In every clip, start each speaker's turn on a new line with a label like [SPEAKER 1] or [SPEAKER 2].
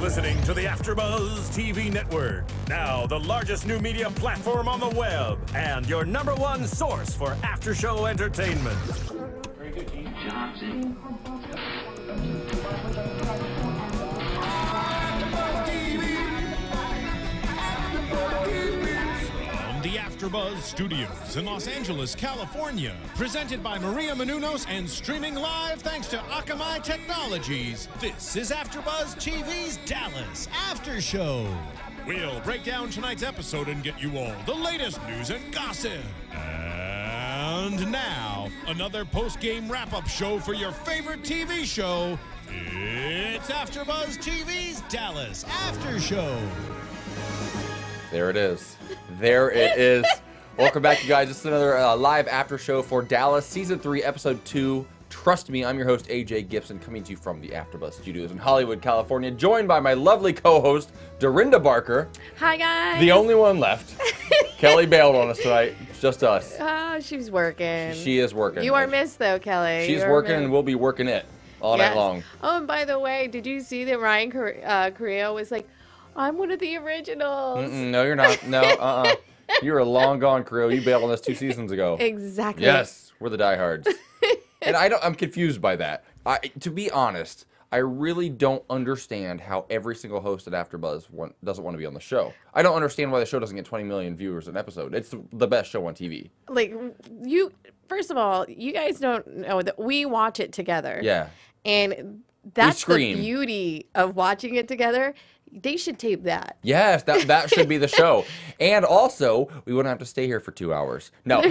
[SPEAKER 1] listening to the AFTERBUZZ TV network, now the largest new media platform on the web, and your #1 source for after-show entertainment.
[SPEAKER 2] Very good, Chief Johnson.
[SPEAKER 3] The AfterBuzz Studios in Los Angeles, California. Presented by Maria Menounos and streaming live thanks to Akamai Technologies. This is AfterBuzz TV's Dallas Aftershow. We'll break down tonight's episode and get you all the latest news and gossip. And now, another post-game wrap-up show for your favorite TV show. It's AfterBuzz TV's Dallas Aftershow.
[SPEAKER 4] There it is. There it is. Welcome back, you guys. It's another live after show for Dallas, Season 3, Episode 2. Trust me, I'm your host, AJ Gibson, coming to you from the AfterBuzz Studios in Hollywood, California, joined by my lovely co-host, Dorinda Barker.
[SPEAKER 5] Hi, guys.
[SPEAKER 4] The only one left. Kelly bailed on us tonight. It's just us.
[SPEAKER 5] Oh, she's working.
[SPEAKER 4] She is working.
[SPEAKER 5] You are missed, though, Kelly.
[SPEAKER 4] She's working, and we'll be working it all night long.
[SPEAKER 5] Oh, and by the way, did you see that Ryan Carrillo was like, I'm one of the originals?
[SPEAKER 4] No, you're not. No, You're a long gone, Carrillo. You bailed on us 2 seasons ago.
[SPEAKER 5] Exactly.
[SPEAKER 4] Yes, we're the diehards. And I'm confused by that. To be honest, I really don't understand how every single host at AfterBuzz doesn't want to be on the show. I don't understand why the show doesn't get 20 million viewers an episode. It's the best show on TV.
[SPEAKER 5] Like, first of all, you guys don't know that we watch it together.
[SPEAKER 4] Yeah.
[SPEAKER 5] And that's the beauty of watching it together. They should tape that. Yes,
[SPEAKER 4] that should be the show. And also, we wouldn't have to stay here for 2 hours. No,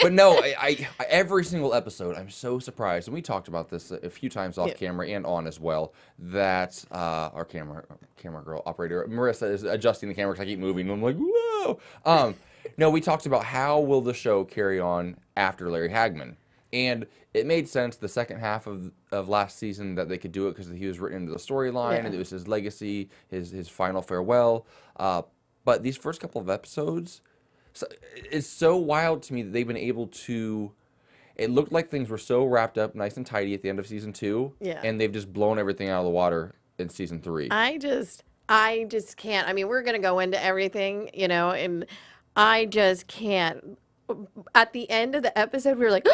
[SPEAKER 4] but no, I every single episode, I'm so surprised, and we talked about this a few times off camera and on as well, that our camera girl operator, Marissa, is adjusting the camera because I keep moving, and I'm like, whoa. No, we talked about how will the show carry on after Larry Hagman. And it made sense the second half of last season that they could do it because he was written into the storyline and it was his legacy, his final farewell. But these first couple of episodes, it's so wild to me that they've been able to. It looked like things were so wrapped up, nice and tidy at the end of season 2, and they've just blown everything out of the water in season 3.
[SPEAKER 5] I just can't. I mean, we're gonna go into everything, and I just can't. At the end of the episode, we were like,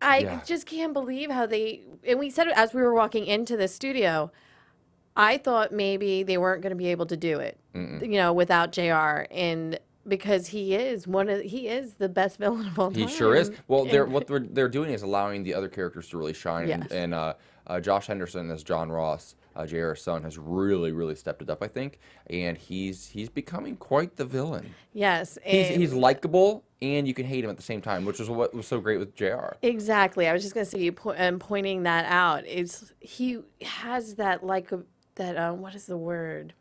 [SPEAKER 5] I just can't believe how and we said it as we were walking into the studio. I thought maybe they weren't going to be able to do it, without JR, and because he is the best villain of all time.
[SPEAKER 4] He sure is. Well, what they're doing is allowing the other characters to really shine, and Josh Henderson as John Ross, JR's son, has really stepped it up, I think, and he's becoming quite the villain.
[SPEAKER 5] Yes,
[SPEAKER 4] he's likable, and you can hate him at the same time, which is what was so great with JR.
[SPEAKER 5] Exactly. I was just gonna say, pointing that out, he has that what is the word?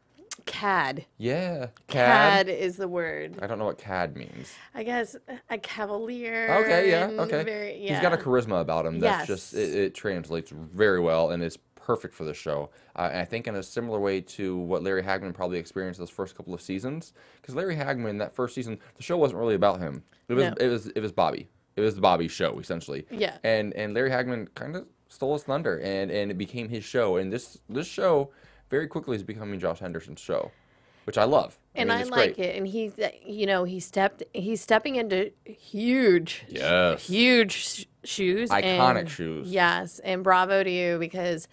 [SPEAKER 5] Cad.
[SPEAKER 4] Yeah,
[SPEAKER 5] Cad is the word.
[SPEAKER 4] I don't know what cad means.
[SPEAKER 5] I guess a cavalier.
[SPEAKER 4] Okay, yeah, okay. He's got a charisma about him that's just it translates very well, and it's perfect for the show. And I think in a similar way to what Larry Hagman probably experienced those first couple of seasons, because Larry Hagman, that first season, the show wasn't really about him. It was Bobby. It was Bobby's show essentially.
[SPEAKER 5] Yeah.
[SPEAKER 4] And Larry Hagman kind of stole his thunder, and it became his show. And this show very quickly is becoming Josh Henderson's show, which I love.
[SPEAKER 5] I like it. And he's stepping into huge shoes.
[SPEAKER 4] Iconic shoes.
[SPEAKER 5] Yes. And bravo to you, because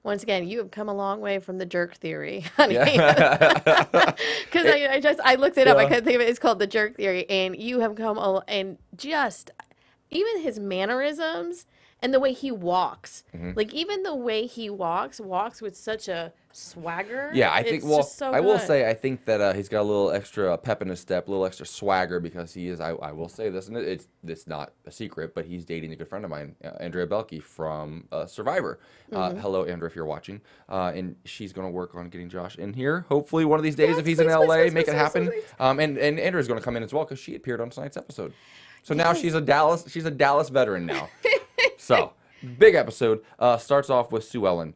[SPEAKER 5] once again, you have come a long way from the jerk theory, honey. Because I looked it up. I couldn't think of it. It's called the jerk theory. And you have come and just even his mannerisms and the way he walks. Like, even the way he walks with such a swagger.
[SPEAKER 4] Yeah, I think, I will say, I think that he's got a little extra pep in his step, a little extra swagger, because he is, I will say this, and it's not a secret, but he's dating a good friend of mine, Andrea Belke from Survivor. Hello, Andrea, if you're watching. And she's going to work on getting Josh in here, hopefully one of these days, if he's in LA, make it happen. And Andrea's going to come in as well, because she appeared on tonight's episode. So now she's a Dallas veteran now. So, big episode. Starts off with Sue Ellen.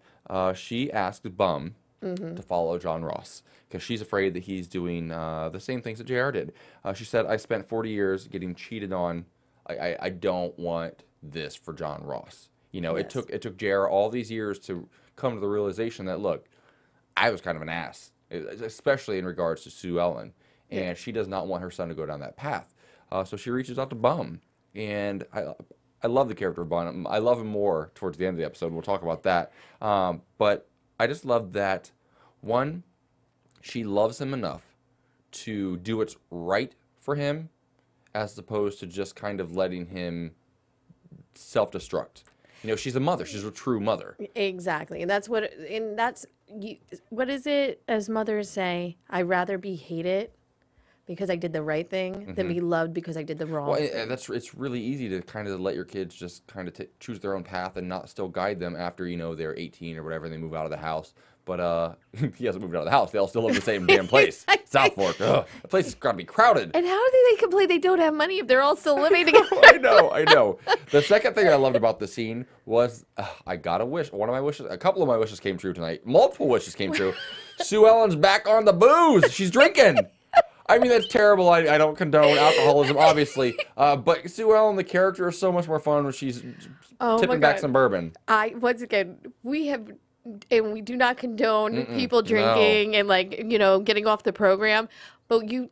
[SPEAKER 4] She asks Bum to follow John Ross because she's afraid that he's doing the same things that JR did. She said, I spent 40 years getting cheated on. I don't want this for John Ross. You know, it took JR all these years to come to the realization that, look, I was kind of an ass, especially in regards to Sue Ellen, and she does not want her son to go down that path. So she reaches out to Bum, and I love the character of Bum. I love him more towards the end of the episode. We'll talk about that. But I just love that, one, she loves him enough to do what's right for him, as opposed to just kind of letting him self-destruct. You know, she's a mother. She's a true mother.
[SPEAKER 5] Exactly. And what is it, as mothers say, I'd rather be hated because I did the right thing than be loved because I did the wrong thing.
[SPEAKER 4] It's really easy to kind of let your kids just kind of choose their own path and not still guide them after, you know, they're 18 or whatever and they move out of the house. But he hasn't moved out of the house. They all still live in the same damn place. South Fork. Ugh, the place has got to be crowded.
[SPEAKER 5] And how do they complain they don't have money if they're all still living together?
[SPEAKER 4] I know. The second thing I loved about the scene was I got a wish. One of my wishes, a couple of my wishes came true tonight. Multiple wishes came true. Sue Ellen's back on the booze. She's drinking. I mean, that's terrible. I don't condone alcoholism, obviously. But Sue Ellen, the character, is so much more fun when she's tipping back some bourbon.
[SPEAKER 5] Once again, we do not condone people drinking and, like, you know, getting off the program. But you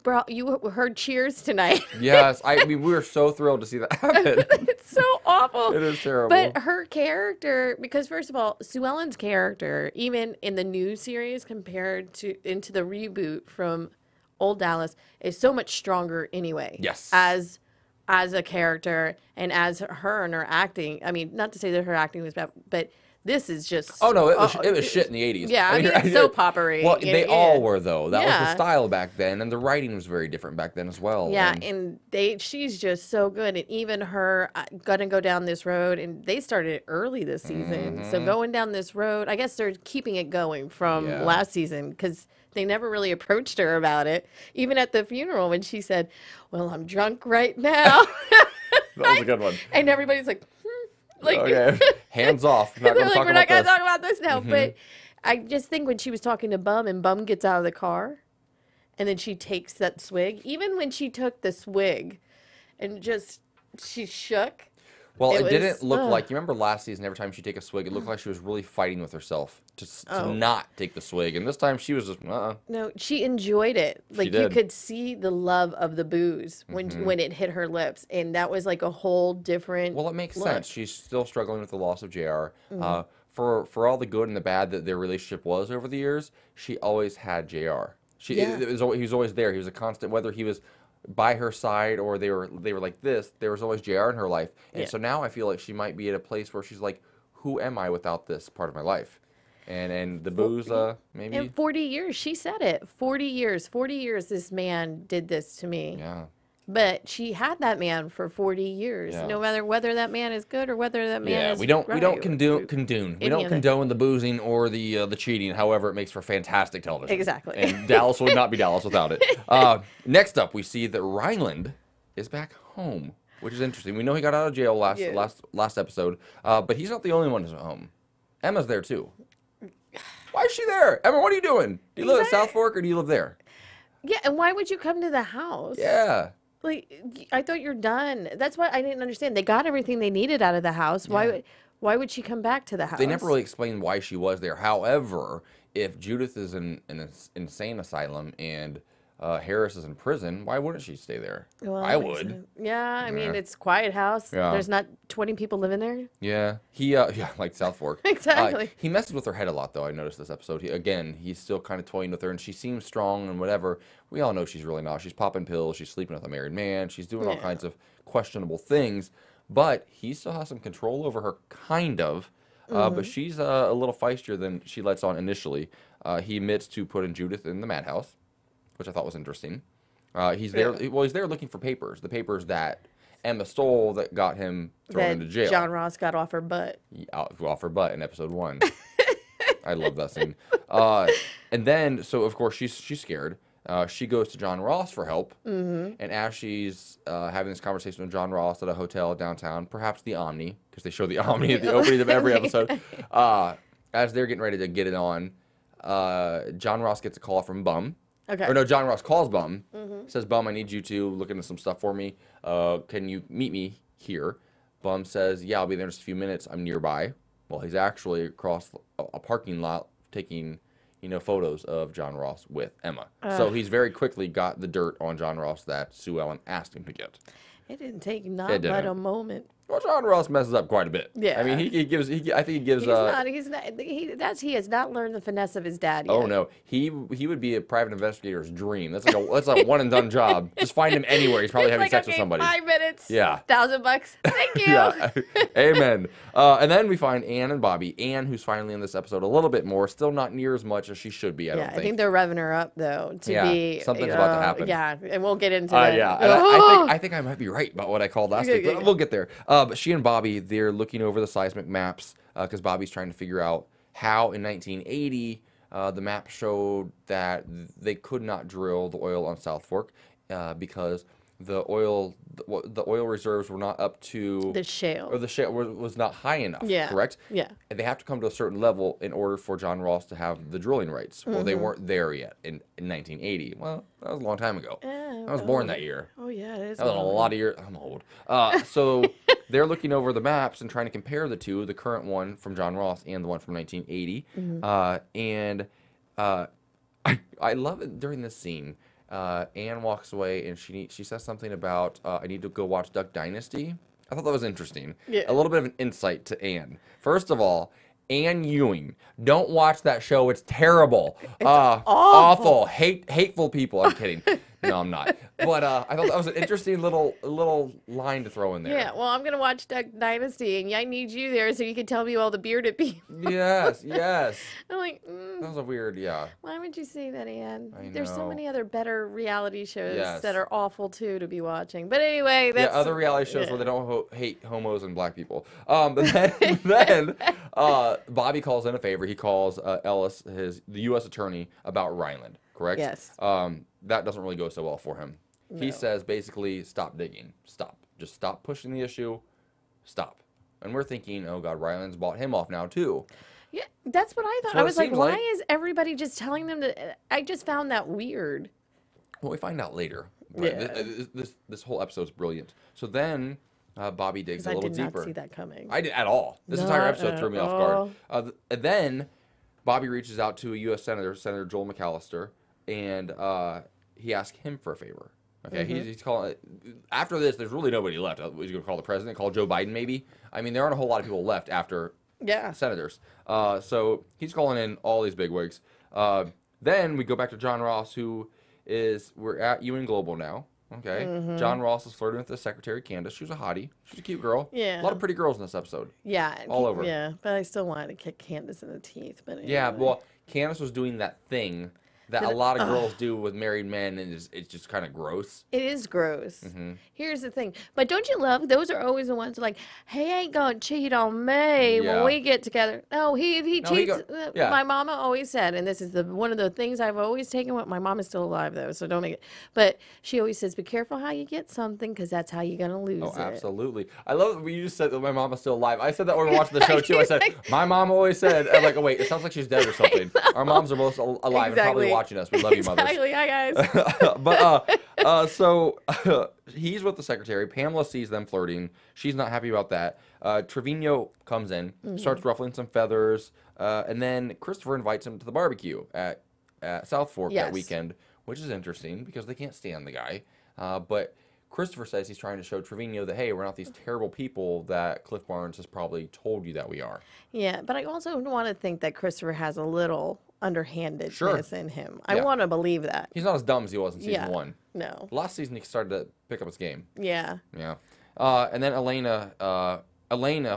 [SPEAKER 5] heard Cheers tonight.
[SPEAKER 4] Yes, I mean, we were so thrilled to see that happen.
[SPEAKER 5] It's so awful.
[SPEAKER 4] It is terrible.
[SPEAKER 5] But her character, because first of all, Sue Ellen's character, even in the new series compared to into the reboot from Old Dallas, is so much stronger anyway.
[SPEAKER 4] Yes.
[SPEAKER 5] As a character and as her and her acting. I mean, not to say that her acting was bad, but this is just...
[SPEAKER 4] Oh, no, it was shit in the 80s.
[SPEAKER 5] Yeah, I mean it's so poppery.
[SPEAKER 4] Well, they all were, though. That was the style back then, and the writing was very different back then as well.
[SPEAKER 5] Yeah, and she's just so good. And even her gonna go down this road, and they started it early this season. So going down this road, I guess they're keeping it going from last season, because they never really approached her about it. Even at the funeral when she said, well, I'm drunk right now.
[SPEAKER 4] That was a good one.
[SPEAKER 5] And everybody's like... Like,
[SPEAKER 4] okay. Hands off.
[SPEAKER 5] We're not going to talk about this now. But I just think when she was talking to Bum and Bum gets out of the car and then she takes that swig, even when she took the swig and just she shook.
[SPEAKER 4] Well, it didn't look like, you remember last season, every time she'd take a swig, it looked like she was really fighting with herself to not take the swig. And this time she was just,
[SPEAKER 5] No, she enjoyed it. Like, you could see the love of the booze when it hit her lips. And that was like a whole different
[SPEAKER 4] Well, it makes sense. She's still struggling with the loss of JR. For all the good and the bad that their relationship was over the years, she always had JR. He was always there. He was a constant, whether he was by her side or they were like this, there was always JR in her life. And so now I feel like she might be at a place where she's like, who am I without this part of my life? And the booze, maybe.
[SPEAKER 5] In 40 years, she said it. 40 years this man did this to me.
[SPEAKER 4] Yeah.
[SPEAKER 5] But she had that man for 40 years, no matter whether that man is good or whether that man is
[SPEAKER 4] we don't condone the boozing or the cheating. However, it makes for fantastic television.
[SPEAKER 5] Exactly.
[SPEAKER 4] And Dallas would not be Dallas without it. Next up, we see that Ryland is back home, which is interesting. We know he got out of jail last episode, but he's not the only one who's at home. Emma's there too. Why is she there? Emma, what are you doing? Do you live at South Fork or do you live there?
[SPEAKER 5] Yeah, and why would you come to the house?
[SPEAKER 4] Yeah.
[SPEAKER 5] Like, I thought you're done. That's what I didn't understand. They got everything they needed out of the house. Why would she come back to the house?
[SPEAKER 4] They never really explained why she was there. However, if Judith is in an insane asylum and Harris is in prison, why wouldn't she stay there?
[SPEAKER 5] Well,
[SPEAKER 4] I would.
[SPEAKER 5] Yeah, I mean, it's a quiet house.
[SPEAKER 4] Yeah.
[SPEAKER 5] There's not 20 people living there.
[SPEAKER 4] Yeah. Like South Fork.
[SPEAKER 5] Exactly.
[SPEAKER 4] He messes with her head a lot, though, I noticed this episode. He's still kind of toying with her, and she seems strong and whatever. We all know she's really not. She's popping pills. She's sleeping with a married man. She's doing all kinds of questionable things. But he still has some control over her, kind of. But she's a little feistier than she lets on initially. He admits to putting Judith in the madhouse, which I thought was interesting. He's there. Well, he's there looking for papers. The papers that Emma stole that got him thrown into jail.
[SPEAKER 5] John Ross got off her butt.
[SPEAKER 4] Off her butt in episode 1. I love that scene. And then, so of course she's scared. She goes to John Ross for help. And as she's having this conversation with John Ross at a hotel downtown, perhaps the Omni, because they show the Omni at the opening of every episode. As they're getting ready to get it on, John Ross gets a call from Bum.
[SPEAKER 5] Okay.
[SPEAKER 4] Or no, John Ross calls Bum. Says, Bum, I need you to look into some stuff for me. Can you meet me here? Bum says, yeah, I'll be there in just a few minutes. I'm nearby. Well, he's actually across a parking lot taking, photos of John Ross with Emma. So he's very quickly got the dirt on John Ross that Sue Ellen asked him to get.
[SPEAKER 5] It didn't take not but a moment.
[SPEAKER 4] Well, John Ross messes up quite a bit.
[SPEAKER 5] Yeah.
[SPEAKER 4] I mean, I think he gives.
[SPEAKER 5] He has not learned the finesse of his dad yet.
[SPEAKER 4] Oh no, he would be a private investigator's dream. That's a one and done job. Just find him anywhere. He's probably having sex with somebody.
[SPEAKER 5] 5 minutes.
[SPEAKER 4] Yeah.
[SPEAKER 5] $1,000. Thank you.
[SPEAKER 4] Yeah. Amen. And then we find Ann and Bobby. Ann, who's finally in this episode a little bit more, still not near as much as she should be. I think
[SPEAKER 5] they're revving her up though to be.
[SPEAKER 4] Something's about to happen.
[SPEAKER 5] Yeah, and we'll get into that.
[SPEAKER 4] Yeah, and I think I might be right about what I called last week, but we'll get there. But she and Bobby, they're looking over the seismic maps because Bobby's trying to figure out how in 1980 the map showed that they could not drill the oil on South Fork because the oil reserves were not up to
[SPEAKER 5] the shale,
[SPEAKER 4] or the shale was not high enough.
[SPEAKER 5] Yeah.
[SPEAKER 4] Correct.
[SPEAKER 5] Yeah.
[SPEAKER 4] And they have to come to a certain level in order for John Ross to have the drilling rights. Well, they weren't there yet in 1980. Well, that was a long time ago. I was born that year.
[SPEAKER 5] Oh yeah, it is.
[SPEAKER 4] That was a lot of years. I'm old. So they're looking over the maps and trying to compare the two, the current one from John Ross and the one from 1980. I love it during this scene. Anne walks away and she says something about I need to go watch Duck Dynasty. I thought that was interesting.
[SPEAKER 5] Yeah.
[SPEAKER 4] A little bit of an insight to Anne. First of all, Anne Ewing. Don't watch that show. It's terrible.
[SPEAKER 5] It's awful.
[SPEAKER 4] Hateful people. I'm kidding. No, I'm not. But I thought that was an interesting little line to throw in there.
[SPEAKER 5] Yeah, well, I'm going to watch Duck Dynasty, and I need you there so you can tell me all the bearded people.
[SPEAKER 4] Yes.
[SPEAKER 5] I'm like,
[SPEAKER 4] That was a weird,
[SPEAKER 5] why would you say that, Anne?
[SPEAKER 4] I
[SPEAKER 5] There's so
[SPEAKER 4] know.
[SPEAKER 5] many other better reality shows
[SPEAKER 4] Yes.
[SPEAKER 5] that are awful, too, to be watching. But anyway, that's...
[SPEAKER 4] other reality shows where they don't hate homos and black people. But then Bobby calls in a favor. He calls Ellis, the U.S. attorney, about Ryland, correct?
[SPEAKER 5] Yes.
[SPEAKER 4] That doesn't really go so well for him.
[SPEAKER 5] No.
[SPEAKER 4] He says, basically, stop digging. Stop. Just stop pushing the issue. Stop. And we're thinking, oh, God, Ryland's bought him off now, too.
[SPEAKER 5] Yeah, that's what I thought.
[SPEAKER 4] So
[SPEAKER 5] I
[SPEAKER 4] it
[SPEAKER 5] was like,
[SPEAKER 4] seems
[SPEAKER 5] why
[SPEAKER 4] like-
[SPEAKER 5] is everybody just telling them to... I just found that weird.
[SPEAKER 4] Well, we find out later.
[SPEAKER 5] Yeah.
[SPEAKER 4] This whole episode's brilliant. So then Bobby digs a
[SPEAKER 5] I
[SPEAKER 4] little
[SPEAKER 5] did
[SPEAKER 4] deeper.
[SPEAKER 5] not see that coming.
[SPEAKER 4] I did at all. This entire episode threw me off guard. And then Bobby reaches out to a U.S. Senator, Senator Joel McAllister, and he asks him for a favor. Okay, he's calling. After this, there's really nobody left. He's going to call the president, call Joe Biden, maybe. I mean, there aren't a whole lot of people left after senators. So he's calling in all these bigwigs. Then we go back to John Ross, we're at Ewing Global now. Okay, John Ross is flirting with the secretary, Candace. She's a hottie. She's a cute girl.
[SPEAKER 5] Yeah.
[SPEAKER 4] A lot of pretty girls in this episode.
[SPEAKER 5] Yeah.
[SPEAKER 4] All over.
[SPEAKER 5] Yeah, but I still wanted to kick Candace in the teeth. But anyway.
[SPEAKER 4] Yeah, well, Candace was doing that thing that a lot of girls do with married men, and it's just kind of gross.
[SPEAKER 5] It is gross. Here's the thing. But don't you love, those are always the ones like, he ain't going to cheat on me when we get together. No, if he cheats, my mama always said, and this is one of the things I've always taken with, my mom is still alive though, so don't make it, but she always says, be careful how you get something, because that's how you're going to lose it.
[SPEAKER 4] Oh, absolutely. I love that you just said that my mama's still alive. I said that when we were watching the show too. I said, my mom always said, I'm like, oh wait, it sounds like she's dead or something. Our moms are both alive and probably watching us. We love you, mothers.
[SPEAKER 5] Exactly. Hi, guys.
[SPEAKER 4] But so he's with the secretary. Pamela sees them flirting. She's not happy about that. Trevino comes in, starts ruffling some feathers, and then Christopher invites him to the barbecue at South Fork that weekend, which is interesting because they can't stand the guy. But Christopher says he's trying to show Trevino that, hey, we're not these terrible people that Cliff Barnes has probably told you that we are.
[SPEAKER 5] Yeah, but I also want to think that Christopher has a little underhandedness in him. I want to believe that.
[SPEAKER 4] He's not as dumb as he was in season 1.
[SPEAKER 5] No.
[SPEAKER 4] Last season he started to pick up his game.
[SPEAKER 5] Yeah.
[SPEAKER 4] Yeah. And then Elena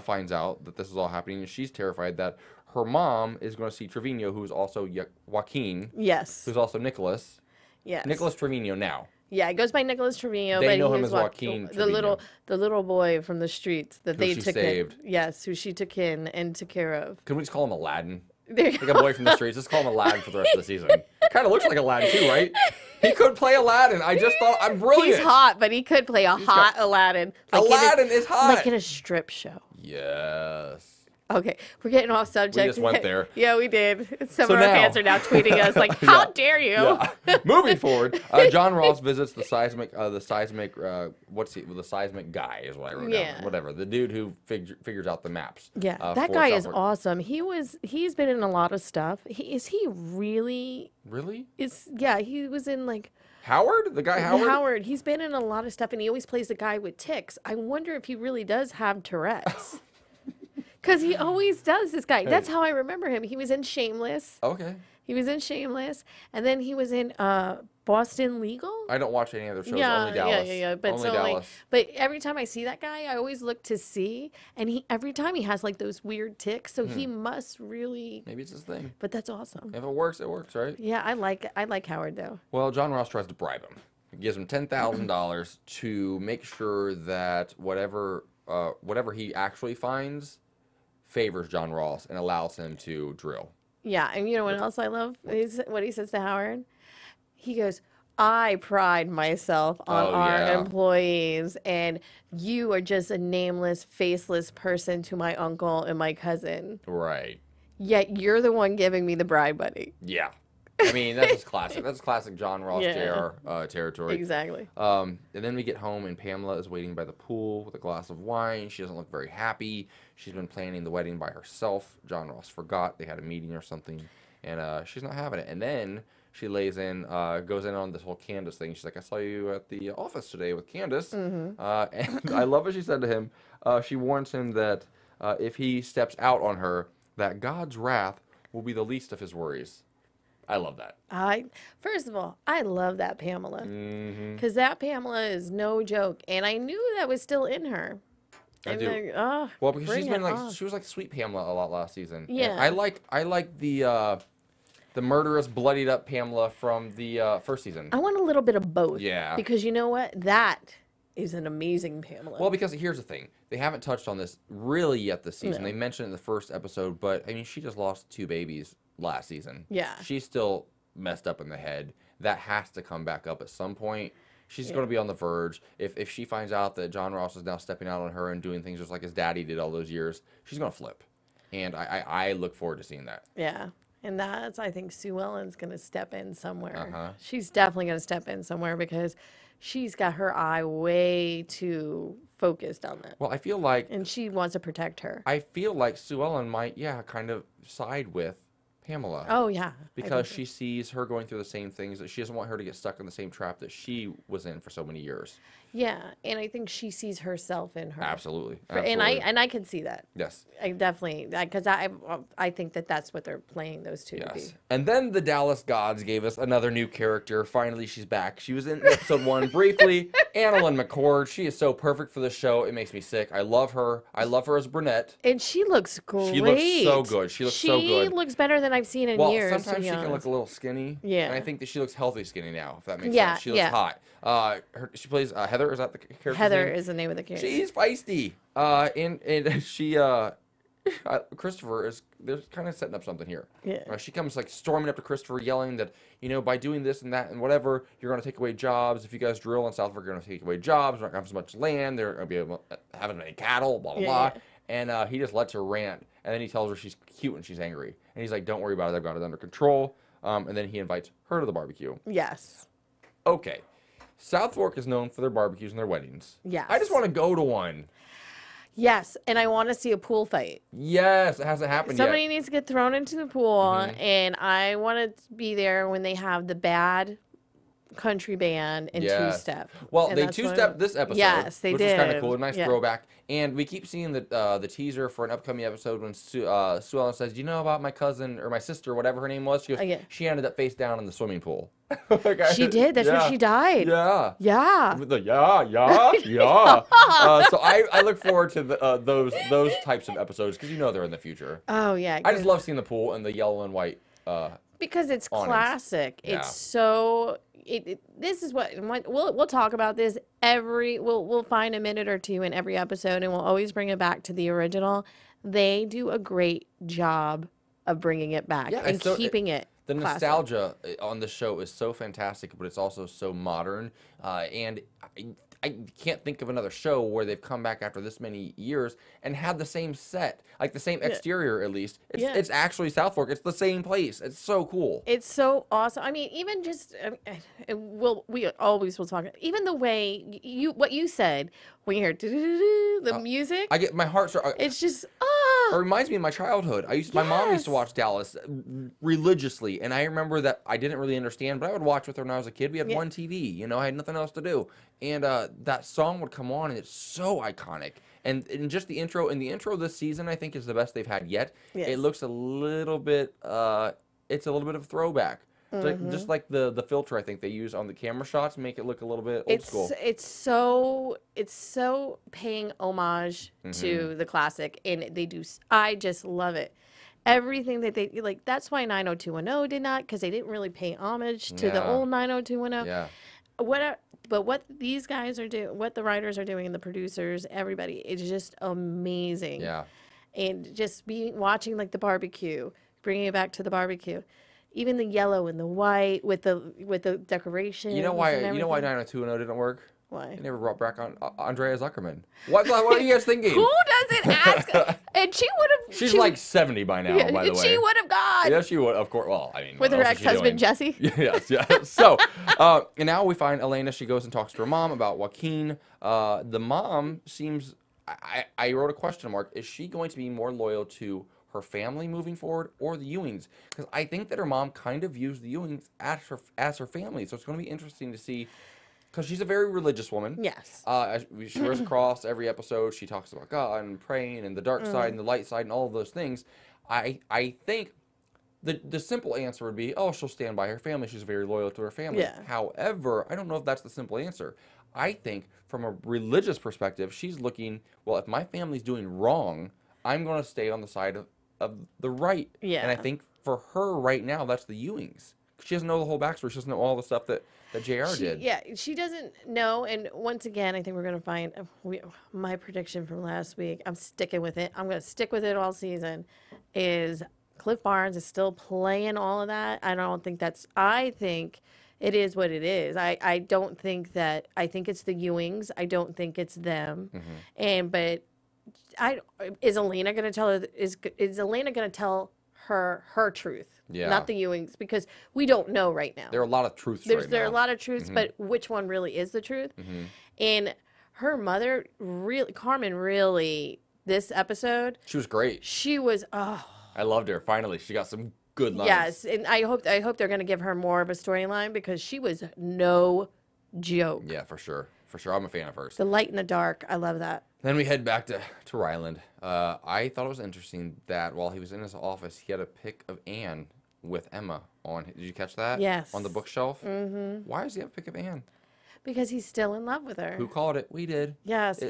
[SPEAKER 4] finds out that this is all happening, and she's terrified that her mom is going to see Trevino, who's also Joaquin.
[SPEAKER 5] Yes.
[SPEAKER 4] Who's also Nicolas.
[SPEAKER 5] Yes.
[SPEAKER 4] Nicolas Trevino now.
[SPEAKER 5] Yeah, it goes by Nicolas Trevino,
[SPEAKER 4] They
[SPEAKER 5] but
[SPEAKER 4] know
[SPEAKER 5] he
[SPEAKER 4] him
[SPEAKER 5] is
[SPEAKER 4] as Joaquin Trevino.
[SPEAKER 5] the little boy from the streets that
[SPEAKER 4] Who
[SPEAKER 5] they
[SPEAKER 4] she
[SPEAKER 5] took
[SPEAKER 4] saved.
[SPEAKER 5] in. Yes, who she took in and took care of.
[SPEAKER 4] Can we just call him Aladdin?
[SPEAKER 5] There you
[SPEAKER 4] Like a boy from the streets. Let's call him Aladdin for the rest of the season. Kind of looks like Aladdin too, right? He could play Aladdin. I just thought, I'm brilliant.
[SPEAKER 5] He's hot, but he could play a hot Aladdin.
[SPEAKER 4] Aladdin is hot.
[SPEAKER 5] Like in a strip show.
[SPEAKER 4] Yes.
[SPEAKER 5] Okay, we're getting off subject.
[SPEAKER 4] We just went there.
[SPEAKER 5] Yeah, we did. Some
[SPEAKER 4] So
[SPEAKER 5] of our
[SPEAKER 4] now-
[SPEAKER 5] fans are now tweeting us like, "How dare you?"
[SPEAKER 4] Yeah. Moving forward, John Ross visits the seismic the seismic guy is what I wrote down. Whatever, the dude who figures out the maps.
[SPEAKER 5] Yeah, that
[SPEAKER 4] for
[SPEAKER 5] guy is
[SPEAKER 4] South Park.
[SPEAKER 5] awesome. He's been in a lot of stuff. Is he really?
[SPEAKER 4] Really?
[SPEAKER 5] Yeah, he was in like
[SPEAKER 4] Howard? The guy Howard?
[SPEAKER 5] Howard. He's been in a lot of stuff, and he always plays the guy with tics. I wonder if he really does have Tourette's. Because he always does, this guy. That's how I remember him. He was in Shameless.
[SPEAKER 4] Okay.
[SPEAKER 5] He was in Shameless. And then he was in Boston Legal.
[SPEAKER 4] I don't watch any other shows.
[SPEAKER 5] Yeah,
[SPEAKER 4] only Dallas.
[SPEAKER 5] yeah. But
[SPEAKER 4] only
[SPEAKER 5] so
[SPEAKER 4] Dallas.
[SPEAKER 5] like, but every time I see that guy, I always look to see, and every time he has like those weird tics, so he must really.
[SPEAKER 4] Maybe it's his thing.
[SPEAKER 5] But that's awesome.
[SPEAKER 4] If it works, right?
[SPEAKER 5] Yeah, I like Howard though.
[SPEAKER 4] Well, John Ross tries to bribe him. He gives him $10,000 to make sure that whatever he actually finds favors John Ross and allows him to drill.
[SPEAKER 5] Yeah, and you know what else I love? What he says to Howard. He goes, "I pride myself on our employees, and you are just a nameless, faceless person to my uncle and my cousin.
[SPEAKER 4] Right.
[SPEAKER 5] Yet you're the one giving me the bribe money."
[SPEAKER 4] Yeah. I mean, that's just classic. That's classic John Ross
[SPEAKER 5] Yeah.
[SPEAKER 4] JR territory.
[SPEAKER 5] Exactly.
[SPEAKER 4] And then we get home, and Pamela is waiting by the pool with a glass of wine. She doesn't look very happy. She's been planning the wedding by herself. John Ross forgot they had a meeting or something, and she's not having it. And then she goes in on this whole Candace thing. She's like, "I saw you at the office today with Candace." And I love what she said to him. She warns him that if he steps out on her, that God's wrath will be the least of his worries. I love that.
[SPEAKER 5] First of all, I love that Pamela, because that Pamela is no joke, and I knew that was still in her.
[SPEAKER 4] I do.
[SPEAKER 5] Like,
[SPEAKER 4] Well, because she's
[SPEAKER 5] bring
[SPEAKER 4] been
[SPEAKER 5] it
[SPEAKER 4] like
[SPEAKER 5] on.
[SPEAKER 4] she was like Sweet Pamela a lot last season. And
[SPEAKER 5] Yeah.
[SPEAKER 4] I like the murderous, bloodied up Pamela from the first season.
[SPEAKER 5] I want a little bit of both.
[SPEAKER 4] Yeah.
[SPEAKER 5] Because you know what? That is an amazing Pamela.
[SPEAKER 4] Well, because here's the thing. They haven't touched on this really yet this season.
[SPEAKER 5] No.
[SPEAKER 4] They mentioned it in the first episode, but I mean, she just lost 2 babies last season.
[SPEAKER 5] Yeah.
[SPEAKER 4] She's still messed up in the head. That has to come back up at some point. She's going to be on the verge. If she finds out that John Ross is now stepping out on her and doing things just like his daddy did all those years, she's going to flip. And I look forward to seeing that.
[SPEAKER 5] Yeah. And that's, I think, Sue Ellen's going to step in somewhere.
[SPEAKER 4] Uh-huh.
[SPEAKER 5] She's definitely going to step in somewhere because she's got her eye way too focused on that.
[SPEAKER 4] Well, I feel like...
[SPEAKER 5] And she wants to protect her.
[SPEAKER 4] I feel like Sue Ellen might, kind of side with Pamela.
[SPEAKER 5] Oh, yeah.
[SPEAKER 4] Because she sees her going through the same things, that she doesn't want her to get stuck in the same trap that she was in for so many years.
[SPEAKER 5] Yeah, and I think she sees herself in her.
[SPEAKER 4] Absolutely.
[SPEAKER 5] And I can see that.
[SPEAKER 4] Yes.
[SPEAKER 5] I definitely, because I think that's what they're playing those two to be.
[SPEAKER 4] Yes. And then the Dallas Gods gave us another new character. Finally, she's back. She was in episode 1 briefly. Annalyn McCord. She is so perfect for the show. It makes me sick. I love her. I love her as brunette.
[SPEAKER 5] And she looks great.
[SPEAKER 4] She looks so good. She looks so good.
[SPEAKER 5] She looks better than I've seen in
[SPEAKER 4] Well,
[SPEAKER 5] years.
[SPEAKER 4] sometimes she can look a little skinny.
[SPEAKER 5] Yeah.
[SPEAKER 4] And I think that she looks healthy skinny now, if that makes
[SPEAKER 5] Yeah,
[SPEAKER 4] sense. She looks hot. She plays Heather. Is that the character?
[SPEAKER 5] Heather is the name of the character.
[SPEAKER 4] She's feisty. And she, Christopher they're kind of setting up something here.
[SPEAKER 5] Yeah.
[SPEAKER 4] She comes like storming up to Christopher, yelling that, by doing this and that and whatever, you're going to take away jobs. If you guys drill in South Africa, you're going to take away jobs. We're not going to have as much land. They're going to be able to have as many cattle, blah, blah, blah. And he just lets her rant. And then he tells her she's cute when she's angry. And he's like, don't worry about it. I've got it under control. And then he invites her to the barbecue.
[SPEAKER 5] Yes.
[SPEAKER 4] Okay. South Fork is known for their barbecues and their weddings.
[SPEAKER 5] Yes.
[SPEAKER 4] I just want to go to one.
[SPEAKER 5] Yes, and I want to see a pool fight.
[SPEAKER 4] Yes, it hasn't happened
[SPEAKER 5] Somebody
[SPEAKER 4] yet.
[SPEAKER 5] needs to get thrown into the pool, and I want to be there when they have the bad country band and two-step.
[SPEAKER 4] Well,
[SPEAKER 5] and
[SPEAKER 4] they
[SPEAKER 5] that's
[SPEAKER 4] two-stepped this episode.
[SPEAKER 5] Yes, they
[SPEAKER 4] which
[SPEAKER 5] did.
[SPEAKER 4] was kind of cool. A nice throwback. And we keep seeing the teaser for an upcoming episode when Sue Ellen says, "Do you know about my cousin or my sister, whatever her name was?" She goes, she ended up face down in the swimming pool.
[SPEAKER 5] She did. That's where she died.
[SPEAKER 4] Yeah.
[SPEAKER 5] Yeah.
[SPEAKER 4] With the yeah. So I look forward to those types of episodes because they're in the future.
[SPEAKER 5] Oh yeah.
[SPEAKER 4] I just love seeing the pool and the yellow and white.
[SPEAKER 5] Because it's
[SPEAKER 4] awnings.
[SPEAKER 5] classic.
[SPEAKER 4] Yeah.
[SPEAKER 5] It's so. This is what we'll talk about this we'll find a minute or two in every episode, and we'll always bring it back to the original. They do a great job of bringing it back and keeping it.
[SPEAKER 4] The
[SPEAKER 5] classic.
[SPEAKER 4] nostalgia on the show is so fantastic, but it's also so modern. And I can't think of another show where they've come back after this many years and had the same set, like the same exterior at least. It's actually South Fork. It's the same place. It's so cool.
[SPEAKER 5] It's so awesome. I mean, even just we always will talk. Even the way what you said when you hear the music,
[SPEAKER 4] I get my heart.
[SPEAKER 5] It's just
[SPEAKER 4] It reminds me of my childhood. My mom used to watch Dallas religiously, and I remember that I didn't really understand, but I would watch with her when I was a kid. We had one TV, you know, I had nothing else to do, and that song would come on, and it's so iconic. And just the intro, this season, I think, is the best they've had yet.
[SPEAKER 5] Yes.
[SPEAKER 4] It looks a little bit, it's a little bit of a throwback. Just like the filter I think they use on the camera shots make it look a little bit old school.
[SPEAKER 5] It's so paying homage to the classic, and they do. I just love it. Everything that they like. That's why 90210 did not, because they didn't really pay homage to the old 90210.
[SPEAKER 4] Yeah.
[SPEAKER 5] But what these guys are doing, what the writers are doing, and the producers, everybody, it's just amazing.
[SPEAKER 4] Yeah.
[SPEAKER 5] And just watching like the barbecue, bringing it back to the barbecue. Even the yellow and the white with the decorations.
[SPEAKER 4] You know why 90210 didn't work?
[SPEAKER 5] Why?
[SPEAKER 4] They never brought back on Andrea Zuckerman. What are you guys thinking?
[SPEAKER 5] Who doesn't ask? And she would have.
[SPEAKER 4] She's like 70 by now, by the way.
[SPEAKER 5] She would have gone.
[SPEAKER 4] Yeah, she would. Of course. Well, I mean,
[SPEAKER 5] with her ex-husband Jesse.
[SPEAKER 4] Yes, yeah. So, and now we find Elena. She goes and talks to her mom about Joaquin. The mom seems. I wrote a question mark. Is she going to be more loyal to her family moving forward, or the Ewings? Because I think that her mom kind of views the Ewings as her family. So it's going to be interesting to see. Because she's a very religious woman.
[SPEAKER 5] Yes.
[SPEAKER 4] She wears a cross every episode. She talks about God and praying and the dark side and the light side and all of those things. I think the simple answer would be, oh, she'll stand by her family. She's very loyal to her family.
[SPEAKER 5] Yeah.
[SPEAKER 4] However, I don't know if that's the simple answer. I think from a religious perspective, she's looking, well, if my family's doing wrong, I'm going to stay on the side of the right.
[SPEAKER 5] Yeah.
[SPEAKER 4] And I think for her right now, that's the Ewings. She doesn't know the whole backstory. She doesn't know all the stuff that JR did.
[SPEAKER 5] Yeah, she doesn't know. And once again, I think we're going to find my prediction from last week. I'm sticking with it. I'm going to stick with it all season. Is Cliff Barnes is still playing all of that. I think it is what it is. I don't think that. I think it's the Ewings. I don't think it's them. But is Elena going to tell her? Is Elena going to tell her truth?
[SPEAKER 4] Yeah.
[SPEAKER 5] Not the Ewings, because we don't know right now.
[SPEAKER 4] There are a lot of truths right now.
[SPEAKER 5] There are a lot of truths, but which one really is the truth? And her mother, Carmen, this episode,
[SPEAKER 4] she was great.
[SPEAKER 5] She was,
[SPEAKER 4] I loved her. Finally, she got some good lines.
[SPEAKER 5] Yes, and I hope they're going to give her more of a storyline, because she was no joke.
[SPEAKER 4] Yeah, for sure. For sure. I'm a fan of hers.
[SPEAKER 5] The light and the dark. I love that.
[SPEAKER 4] Then we head back to Ryland. I thought it was interesting that while he was in his office, he had a pic of Anne with Emma on. Did you catch that?
[SPEAKER 5] Yes.
[SPEAKER 4] On the bookshelf? Why does he have a pic of Anne?
[SPEAKER 5] Because he's still in love with her.
[SPEAKER 4] Who called it? We did.
[SPEAKER 5] Yes,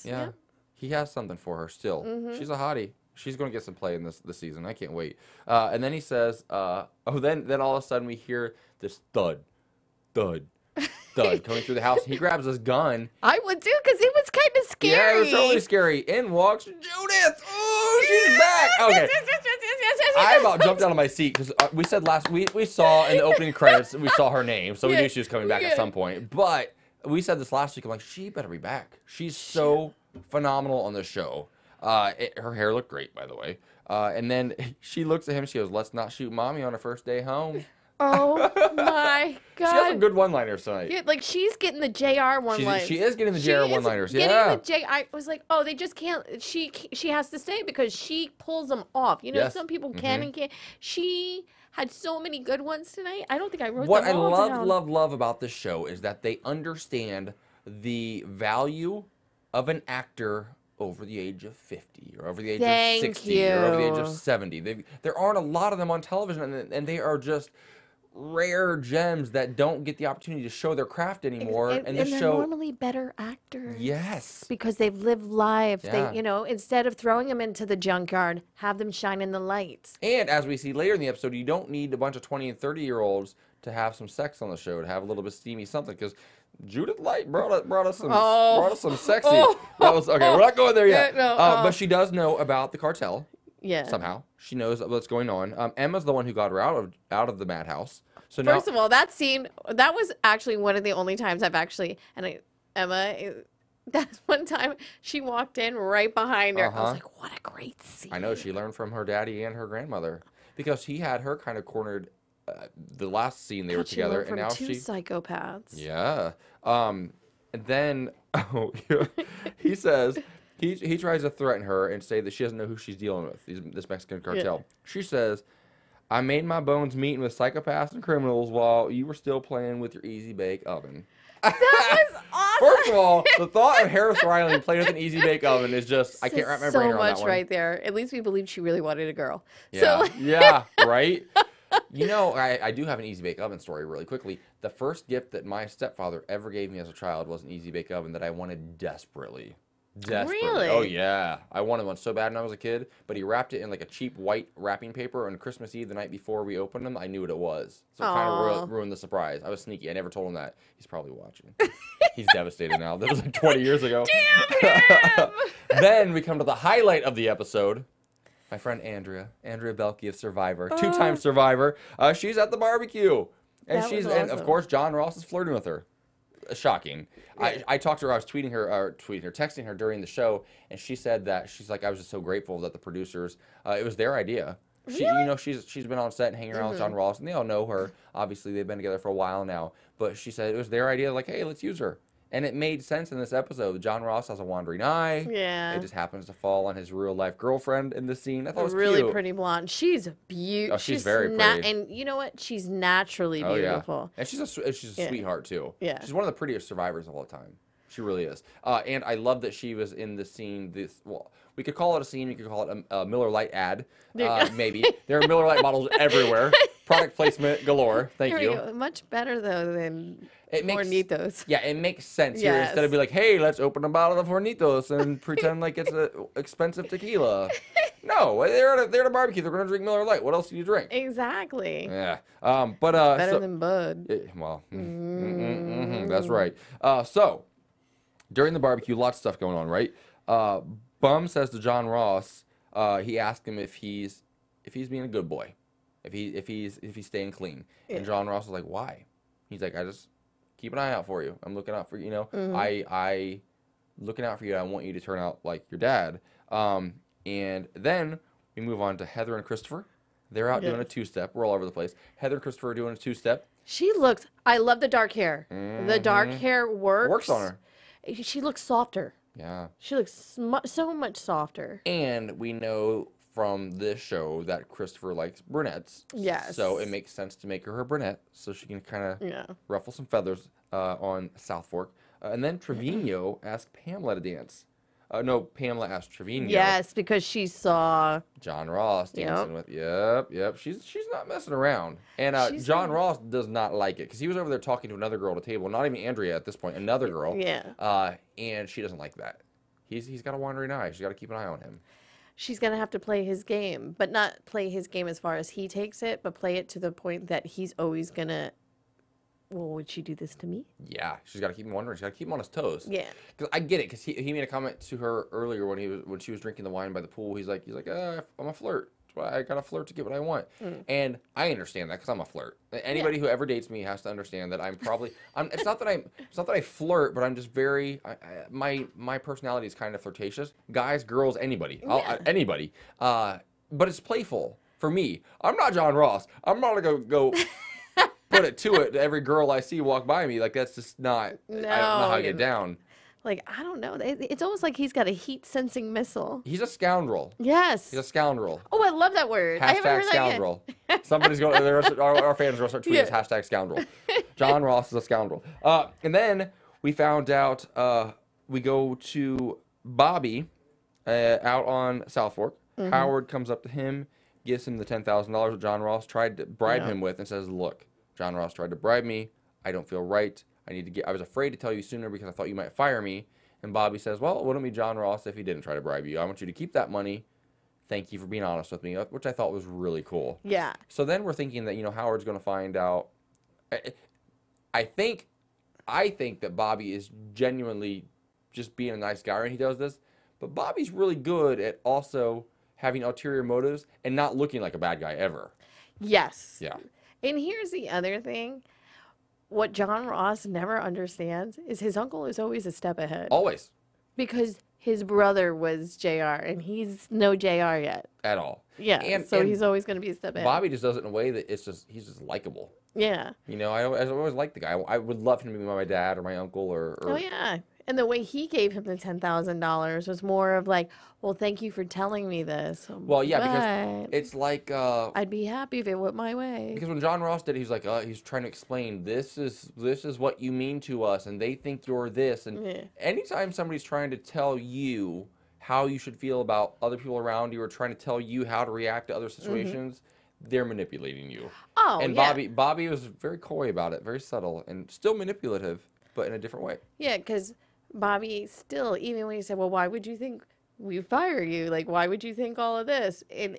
[SPEAKER 4] yeah. He has something for her still. She's a hottie. She's going to get some play in this season. I can't wait. And then he says, then all of a sudden we hear this thud coming through the house. He grabs his gun.
[SPEAKER 5] I would too, because it was kind of scary.
[SPEAKER 4] Yeah, it was totally scary. In walks Judith. Oh, she's back. Okay. I about jumped out of my seat because we said we saw in the opening credits, we saw her name, so we knew she was coming back at some point. But we said this last week. I'm like, she better be back. She's so phenomenal on this show. Her hair looked great, by the way. And then she looks at him. She goes, "Let's not shoot mommy on her first day home."
[SPEAKER 5] Oh my God!
[SPEAKER 4] She has some good one-liners tonight.
[SPEAKER 5] Yeah, like she's getting the JR one-liners.
[SPEAKER 4] She is getting the JR one-liners. Yeah.
[SPEAKER 5] I was like, oh, they just can't. She has to stay because she pulls them off. You know, some people can and can't. She had so many good ones tonight. I don't think I wrote them all down.
[SPEAKER 4] What I love about this show is that they understand the value of an actor over the age of 50 or over the age of 60 or over the age of 70. There aren't a lot of them on television, and they are just rare gems that don't get the opportunity to show their craft anymore.
[SPEAKER 5] And they're normally better actors.
[SPEAKER 4] Yes.
[SPEAKER 5] Because they've lived lives.
[SPEAKER 4] Yeah.
[SPEAKER 5] They, instead of throwing them into the junkyard, have them shine in the lights.
[SPEAKER 4] And as we see later in the episode, you don't need a bunch of 20 and 30-year-olds to have some sex on the show, to have a little bit steamy something, because Judith Light brought us some sexy. That was okay. We're not going there yet. But she does know about the cartel.
[SPEAKER 5] Yeah.
[SPEAKER 4] Somehow she knows what's going on. Emma's the one who got her out of the madhouse. So now,
[SPEAKER 5] first of all, that scene, that was actually one of the only times I've actually, and Emma, that's one time she walked in right behind her. I was like, what a great scene.
[SPEAKER 4] I know, she learned from her daddy and her grandmother because he had her kind of cornered the last scene they were together, and now
[SPEAKER 5] two psychopaths.
[SPEAKER 4] Yeah. And then he says he tries to threaten her and say that she doesn't know who she's dealing with. This Mexican cartel. Yeah. She says, "I made my bones meeting with psychopaths and criminals while you were still playing with your easy bake oven."
[SPEAKER 5] That was awesome.
[SPEAKER 4] First of all, the thought of Harris Ryland playing with an easy bake oven is just, I can't wrap my brain around that one.
[SPEAKER 5] So much right there. At least we believed she really wanted a girl.
[SPEAKER 4] Yeah,
[SPEAKER 5] so,
[SPEAKER 4] yeah, right? You know, I do have an easy bake oven story really quickly. The first gift that my stepfather ever gave me as a child was an easy bake oven that I wanted desperately.
[SPEAKER 5] Really?
[SPEAKER 4] Oh, yeah. I wanted one so bad when I was a kid, but he wrapped it in like a cheap white wrapping paper, and Christmas Eve, the night before we opened them, I knew what it was. So it kind of ruined the surprise. I was sneaky. I never told him that. He's probably watching. He's devastated now. That was like 20 years ago.
[SPEAKER 5] Damn him!
[SPEAKER 4] Then we come to the highlight of the episode. My friend Andrea Belke of Survivor, two-time Survivor. She's at the barbecue, and and of course John Ross is flirting with her. Shocking. Yeah. I talked to her. I was texting her during the show, and she said that she's like, I was just so grateful that the producers. It was their idea. She,
[SPEAKER 5] really?
[SPEAKER 4] You know, she's been on set and hanging around with John Ross, and they all know her. Obviously, they've been together for a while now. But she said it was their idea. Like, hey, let's use her. And it made sense in this episode. John Ross has a wandering eye.
[SPEAKER 5] Yeah.
[SPEAKER 4] It just happens to fall on his real-life girlfriend in the scene. I thought it was
[SPEAKER 5] really
[SPEAKER 4] cute.
[SPEAKER 5] pretty blonde. She's beautiful.
[SPEAKER 4] Oh, she's very pretty.
[SPEAKER 5] And you know what? She's naturally beautiful.
[SPEAKER 4] Yeah. And she's a sweetheart, too.
[SPEAKER 5] Yeah.
[SPEAKER 4] She's one of the prettiest survivors of all time. She really is. And I love that she was in the scene. Well, we could call it a scene. We could call it a Miller Lite ad. Maybe. There are Miller Lite bottles everywhere. Product placement galore. Thank you.
[SPEAKER 5] Much better, though, than Hornitos.
[SPEAKER 4] Yeah, it makes sense here. Instead of be like, hey, let's open a bottle of Hornitos and pretend like it's an expensive tequila. No, they're at a barbecue. They're going to drink Miller Lite. What else do you drink?
[SPEAKER 5] Exactly.
[SPEAKER 4] Yeah.
[SPEAKER 5] Better than Bud.
[SPEAKER 4] That's right. So, during the barbecue, lots of stuff going on, right? Bum says to John Ross, he asked him if he's being a good boy, if he's staying clean. Yeah. And John Ross was like, why? He's like, I just keep an eye out for you. I'm looking out for you. You know, I looking out for you. I want you to turn out like your dad. And then we move on to Heather and Christopher. They're out doing a two-step. We're all over the place. Heather and Christopher are doing a two-step.
[SPEAKER 5] I love the dark hair. The dark hair works.
[SPEAKER 4] Works on her.
[SPEAKER 5] She looks softer.
[SPEAKER 4] Yeah.
[SPEAKER 5] She looks so much softer.
[SPEAKER 4] And we know from this show that Christopher likes brunettes.
[SPEAKER 5] Yes.
[SPEAKER 4] So it makes sense to make her a brunette so she can kind of ruffle some feathers on South Fork. And then Trevino asked Pamela to dance. No, Pamela asked Trevino.
[SPEAKER 5] Yes, because she saw
[SPEAKER 4] John Ross dancing with. Yep. She's not messing around. And John Ross does not like it because he was over there talking to another girl at a table. Not even Andrea at this point. Another girl.
[SPEAKER 5] Yeah.
[SPEAKER 4] And she doesn't like that. He's got a wandering eye. She's got to keep an eye on him.
[SPEAKER 5] She's gonna have to play his game, but not play his game as far as he takes it, but play it to the point that he's always gonna. Well, would she do this to me?
[SPEAKER 4] Yeah, she's got to keep him wondering. She's got to keep him on his toes.
[SPEAKER 5] Yeah,
[SPEAKER 4] because I get it. Because he made a comment to her earlier when she was drinking the wine by the pool. He's like, I'm a flirt. That's why I gotta flirt to get what I want. And I understand that because I'm a flirt. Anybody who ever dates me has to understand that I'm probably. It's not that I flirt, but I'm just very. My personality is kind of flirtatious. Guys, girls, anybody, anybody. But it's playful for me. I'm not John Ross. I'm not gonna go. Put it to it. Every girl I see walk by me, like that's just not. I don't know how to get down.
[SPEAKER 5] Like I don't know. It's almost like he's got a heat-sensing missile.
[SPEAKER 4] He's a scoundrel.
[SPEAKER 5] Yes.
[SPEAKER 4] He's a scoundrel.
[SPEAKER 5] Oh, I love that word. I haven't heard
[SPEAKER 4] scoundrel.
[SPEAKER 5] That yet.
[SPEAKER 4] Somebody's going. Our fans are going to start tweeting us #scoundrel. John Ross is a scoundrel. And then we found out. We go to Bobby, out on South Fork. Howard comes up to him, gives him the $10,000 that John Ross tried to bribe him with, and says, "Look. John Ross tried to bribe me. I don't feel right. I was afraid to tell you sooner because I thought you might fire me." And Bobby says, well, it wouldn't be John Ross if he didn't try to bribe you. I want you to keep that money. Thank you for being honest with me, which I thought was really cool.
[SPEAKER 5] Yeah.
[SPEAKER 4] So then we're thinking that, Howard's going to find out. I think that Bobby is genuinely just being a nice guy when he does this. But Bobby's really good at also having ulterior motives and not looking like a bad guy ever.
[SPEAKER 5] Yes.
[SPEAKER 4] Yeah.
[SPEAKER 5] And here's the other thing. what John Ross never understands is his uncle is always a step ahead.
[SPEAKER 4] Always.
[SPEAKER 5] Because his brother was JR, and he's no JR yet.
[SPEAKER 4] At all.
[SPEAKER 5] Yeah, and he's always going to be a step ahead.
[SPEAKER 4] Bobby just does it in a way that he's just likable.
[SPEAKER 5] Yeah.
[SPEAKER 4] You know, I always liked the guy. I would love him to be my dad or my uncle or
[SPEAKER 5] Oh, yeah. And the way he gave him the $10,000 was more of like, well, thank you for telling me this.
[SPEAKER 4] Well, yeah, because it's like...
[SPEAKER 5] I'd be happy if it went my way.
[SPEAKER 4] Because when John Ross did it, he was like, he's trying to explain, this is what you mean to us, and they think you're this. And anytime somebody's trying to tell you how you should feel about other people around you or trying to tell you how to react to other situations, they're manipulating you.
[SPEAKER 5] Oh,
[SPEAKER 4] and Bobby was very coy about it, very subtle, and still manipulative, but in a different way.
[SPEAKER 5] Yeah, because Bobby still, even when he said, well, why would you think we fire you? Like, why would you think all of this? In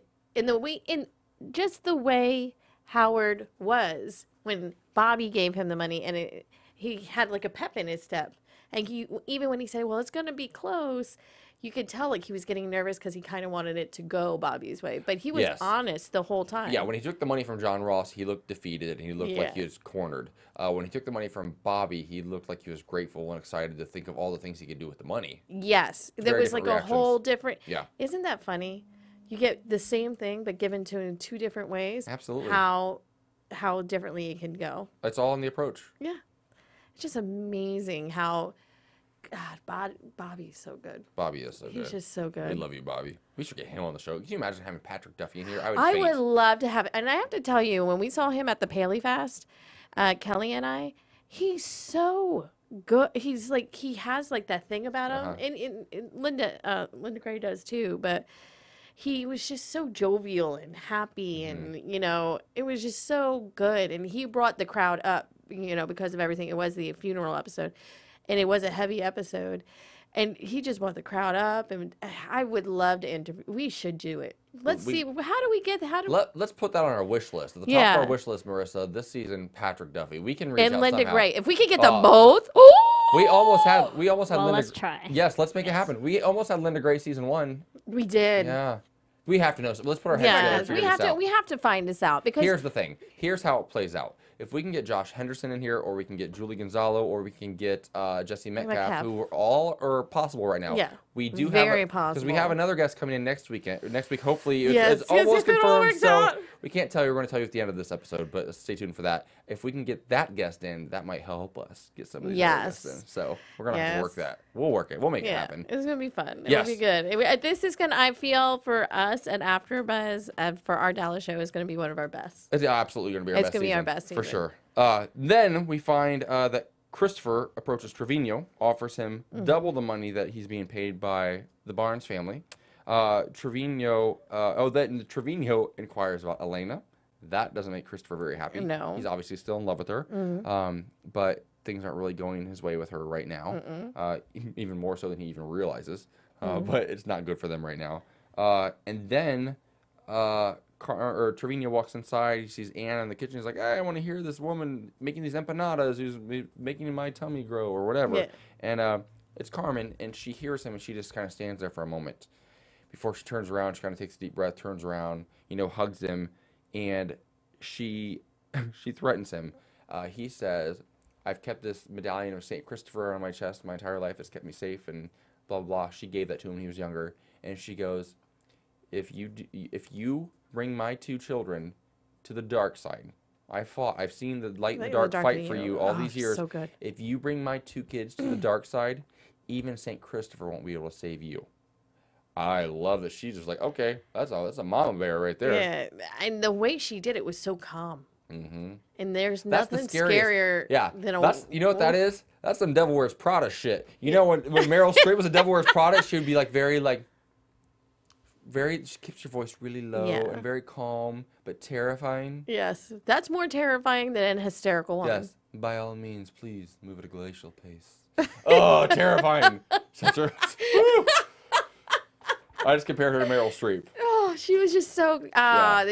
[SPEAKER 5] just the way Howard was when Bobby gave him the money, and he had like a pep in his step. And even when he said, well, it's going to be close, you could tell like he was getting nervous because he kind of wanted it to go Bobby's way. But he was honest the whole time.
[SPEAKER 4] Yeah, when he took the money from John Ross, he looked defeated and he looked like he was cornered. When he took the money from Bobby, he looked like he was grateful and excited to think of all the things he could do with the money.
[SPEAKER 5] Yes. There was like a whole different...
[SPEAKER 4] Yeah.
[SPEAKER 5] Isn't that funny? You get the same thing but given to in two different ways.
[SPEAKER 4] Absolutely.
[SPEAKER 5] How differently it can go.
[SPEAKER 4] It's all in the approach.
[SPEAKER 5] Yeah. It's just amazing how... God, Bobby's so good.
[SPEAKER 4] Bobby is so good.
[SPEAKER 5] He's just so good.
[SPEAKER 4] We love you, Bobby. We should get him on the show. Can you imagine having Patrick Duffy in here?
[SPEAKER 5] I would love to have it. And I have to tell you, when we saw him at the Paley Fest, Kelly and I, he's so good. He's like, he has like that thing about him. And Linda Gray does too, but he was just so jovial and happy. And, you know, it was just so good. And he brought the crowd up, you know, because of everything. It was the funeral episode. And it was a heavy episode. And he just brought the crowd up. And I would love to interview. We should do it. Let's see. How do we get...
[SPEAKER 4] Let's put that on our wish list. At the top of our wish list, Marissa, this season, Patrick Duffy. We can reach out
[SPEAKER 5] Linda
[SPEAKER 4] somehow.
[SPEAKER 5] Gray. If we could get them both... Ooh!
[SPEAKER 4] We almost had
[SPEAKER 6] well,
[SPEAKER 4] Linda...
[SPEAKER 6] let's try.
[SPEAKER 4] Yes, let's make it happen. We almost had Linda Gray season 1.
[SPEAKER 5] We did.
[SPEAKER 4] Yeah. We have to know. So let's put our heads together.
[SPEAKER 5] We have to find this out. Because
[SPEAKER 4] here's the thing. Here's how it plays out. If we can get Josh Henderson in here, or we can get Julie Gonzalo, or we can get Jesse Metcalf, who all are possible right now.
[SPEAKER 5] Yeah,
[SPEAKER 4] we do
[SPEAKER 5] very
[SPEAKER 4] have
[SPEAKER 5] possible.
[SPEAKER 4] Because we have another guest coming in next week, hopefully. It's almost confirmed. So we can't tell you. We're going to tell you at the end of this episode, but stay tuned for that. If we can get that guest in, that might help us get some of these other guests in. So we're going to have to work that. We'll work it. We'll make it happen.
[SPEAKER 5] It's going to be fun. It'll be good. This is going to, I feel, for us at AfterBuzz, for our Dallas show, is going to be one of our best.
[SPEAKER 4] It's absolutely going to be our best.
[SPEAKER 5] It's going to be our best season.
[SPEAKER 4] For sure. Then we find that Christopher approaches Trevino, offers him double the money that he's being paid by the Barnes family. Trevino inquires about Elena. That doesn't make Christopher very happy.
[SPEAKER 5] No.
[SPEAKER 4] He's obviously still in love with her. But things aren't really going his way with her right now. Even more so than he even realizes. But it's not good for them right now. And then Trevino walks inside. He sees Anna in the kitchen. He's like, hey, I want to hear this woman making these empanadas who's making my tummy grow or whatever. Yeah. And it's Carmen, and she hears him, and she just kind of stands there for a moment. Before she turns around, she kind of takes a deep breath, turns around, hugs him, and she threatens him. He says, I've kept this medallion of St. Christopher on my chest my entire life. It's kept me safe, and blah, blah, blah. She gave that to him when he was younger. And she goes, if you bring my 2 children to the dark side, I've seen the light and the dark fight for you all these years.
[SPEAKER 5] So good.
[SPEAKER 4] If you bring my 2 kids to the dark side, even St. Christopher won't be able to save you. I love that she's just like, okay, that's a mama bear right there.
[SPEAKER 5] Yeah, and the way she did it was so calm.
[SPEAKER 4] Mm-hmm.
[SPEAKER 5] And there's nothing scarier than a
[SPEAKER 4] wolf. You know what that is? That's some Devil Wears Prada shit. You know when Meryl Streep was a Devil Wears Prada, she would be like very she keeps her voice really low and very calm, but terrifying.
[SPEAKER 5] Yes, that's more terrifying than an hysterical one.
[SPEAKER 4] Yes, by all means, please move at a glacial pace. Oh, terrifying. I just compared her to Meryl Streep.
[SPEAKER 5] Oh, she was just so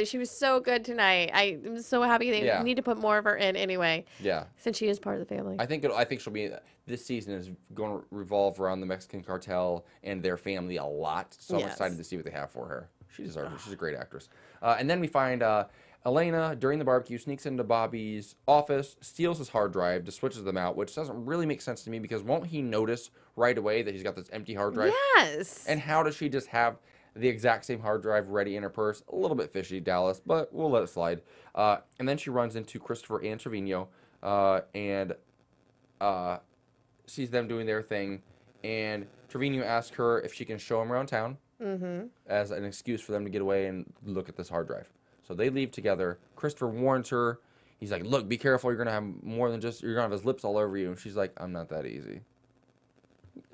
[SPEAKER 5] she was so good tonight. I'm so happy they need to put more of her in anyway. Yeah. Since she is part of the family.
[SPEAKER 4] I think she'll be this season is going to revolve around the Mexican cartel and their family a lot. So I'm excited to see what they have for her. she deserves it. She's a great actress. And then we find Elena, during the barbecue, sneaks into Bobby's office, steals his hard drive, just switches them out, which doesn't really make sense to me because won't he notice right away that he's got this empty hard drive?
[SPEAKER 5] Yes.
[SPEAKER 4] And how does she just have the exact same hard drive ready in her purse? A little bit fishy, Dallas, but we'll let it slide. And then she runs into Christopher and Trevino and sees them doing their thing. And Trevino asks her if she can show him around town as an excuse for them to get away and look at this hard drive. So they leave together. Christopher warns her. He's like, look, be careful. You're going to have more than just, you're going to have his lips all over you. And she's like, I'm not that easy.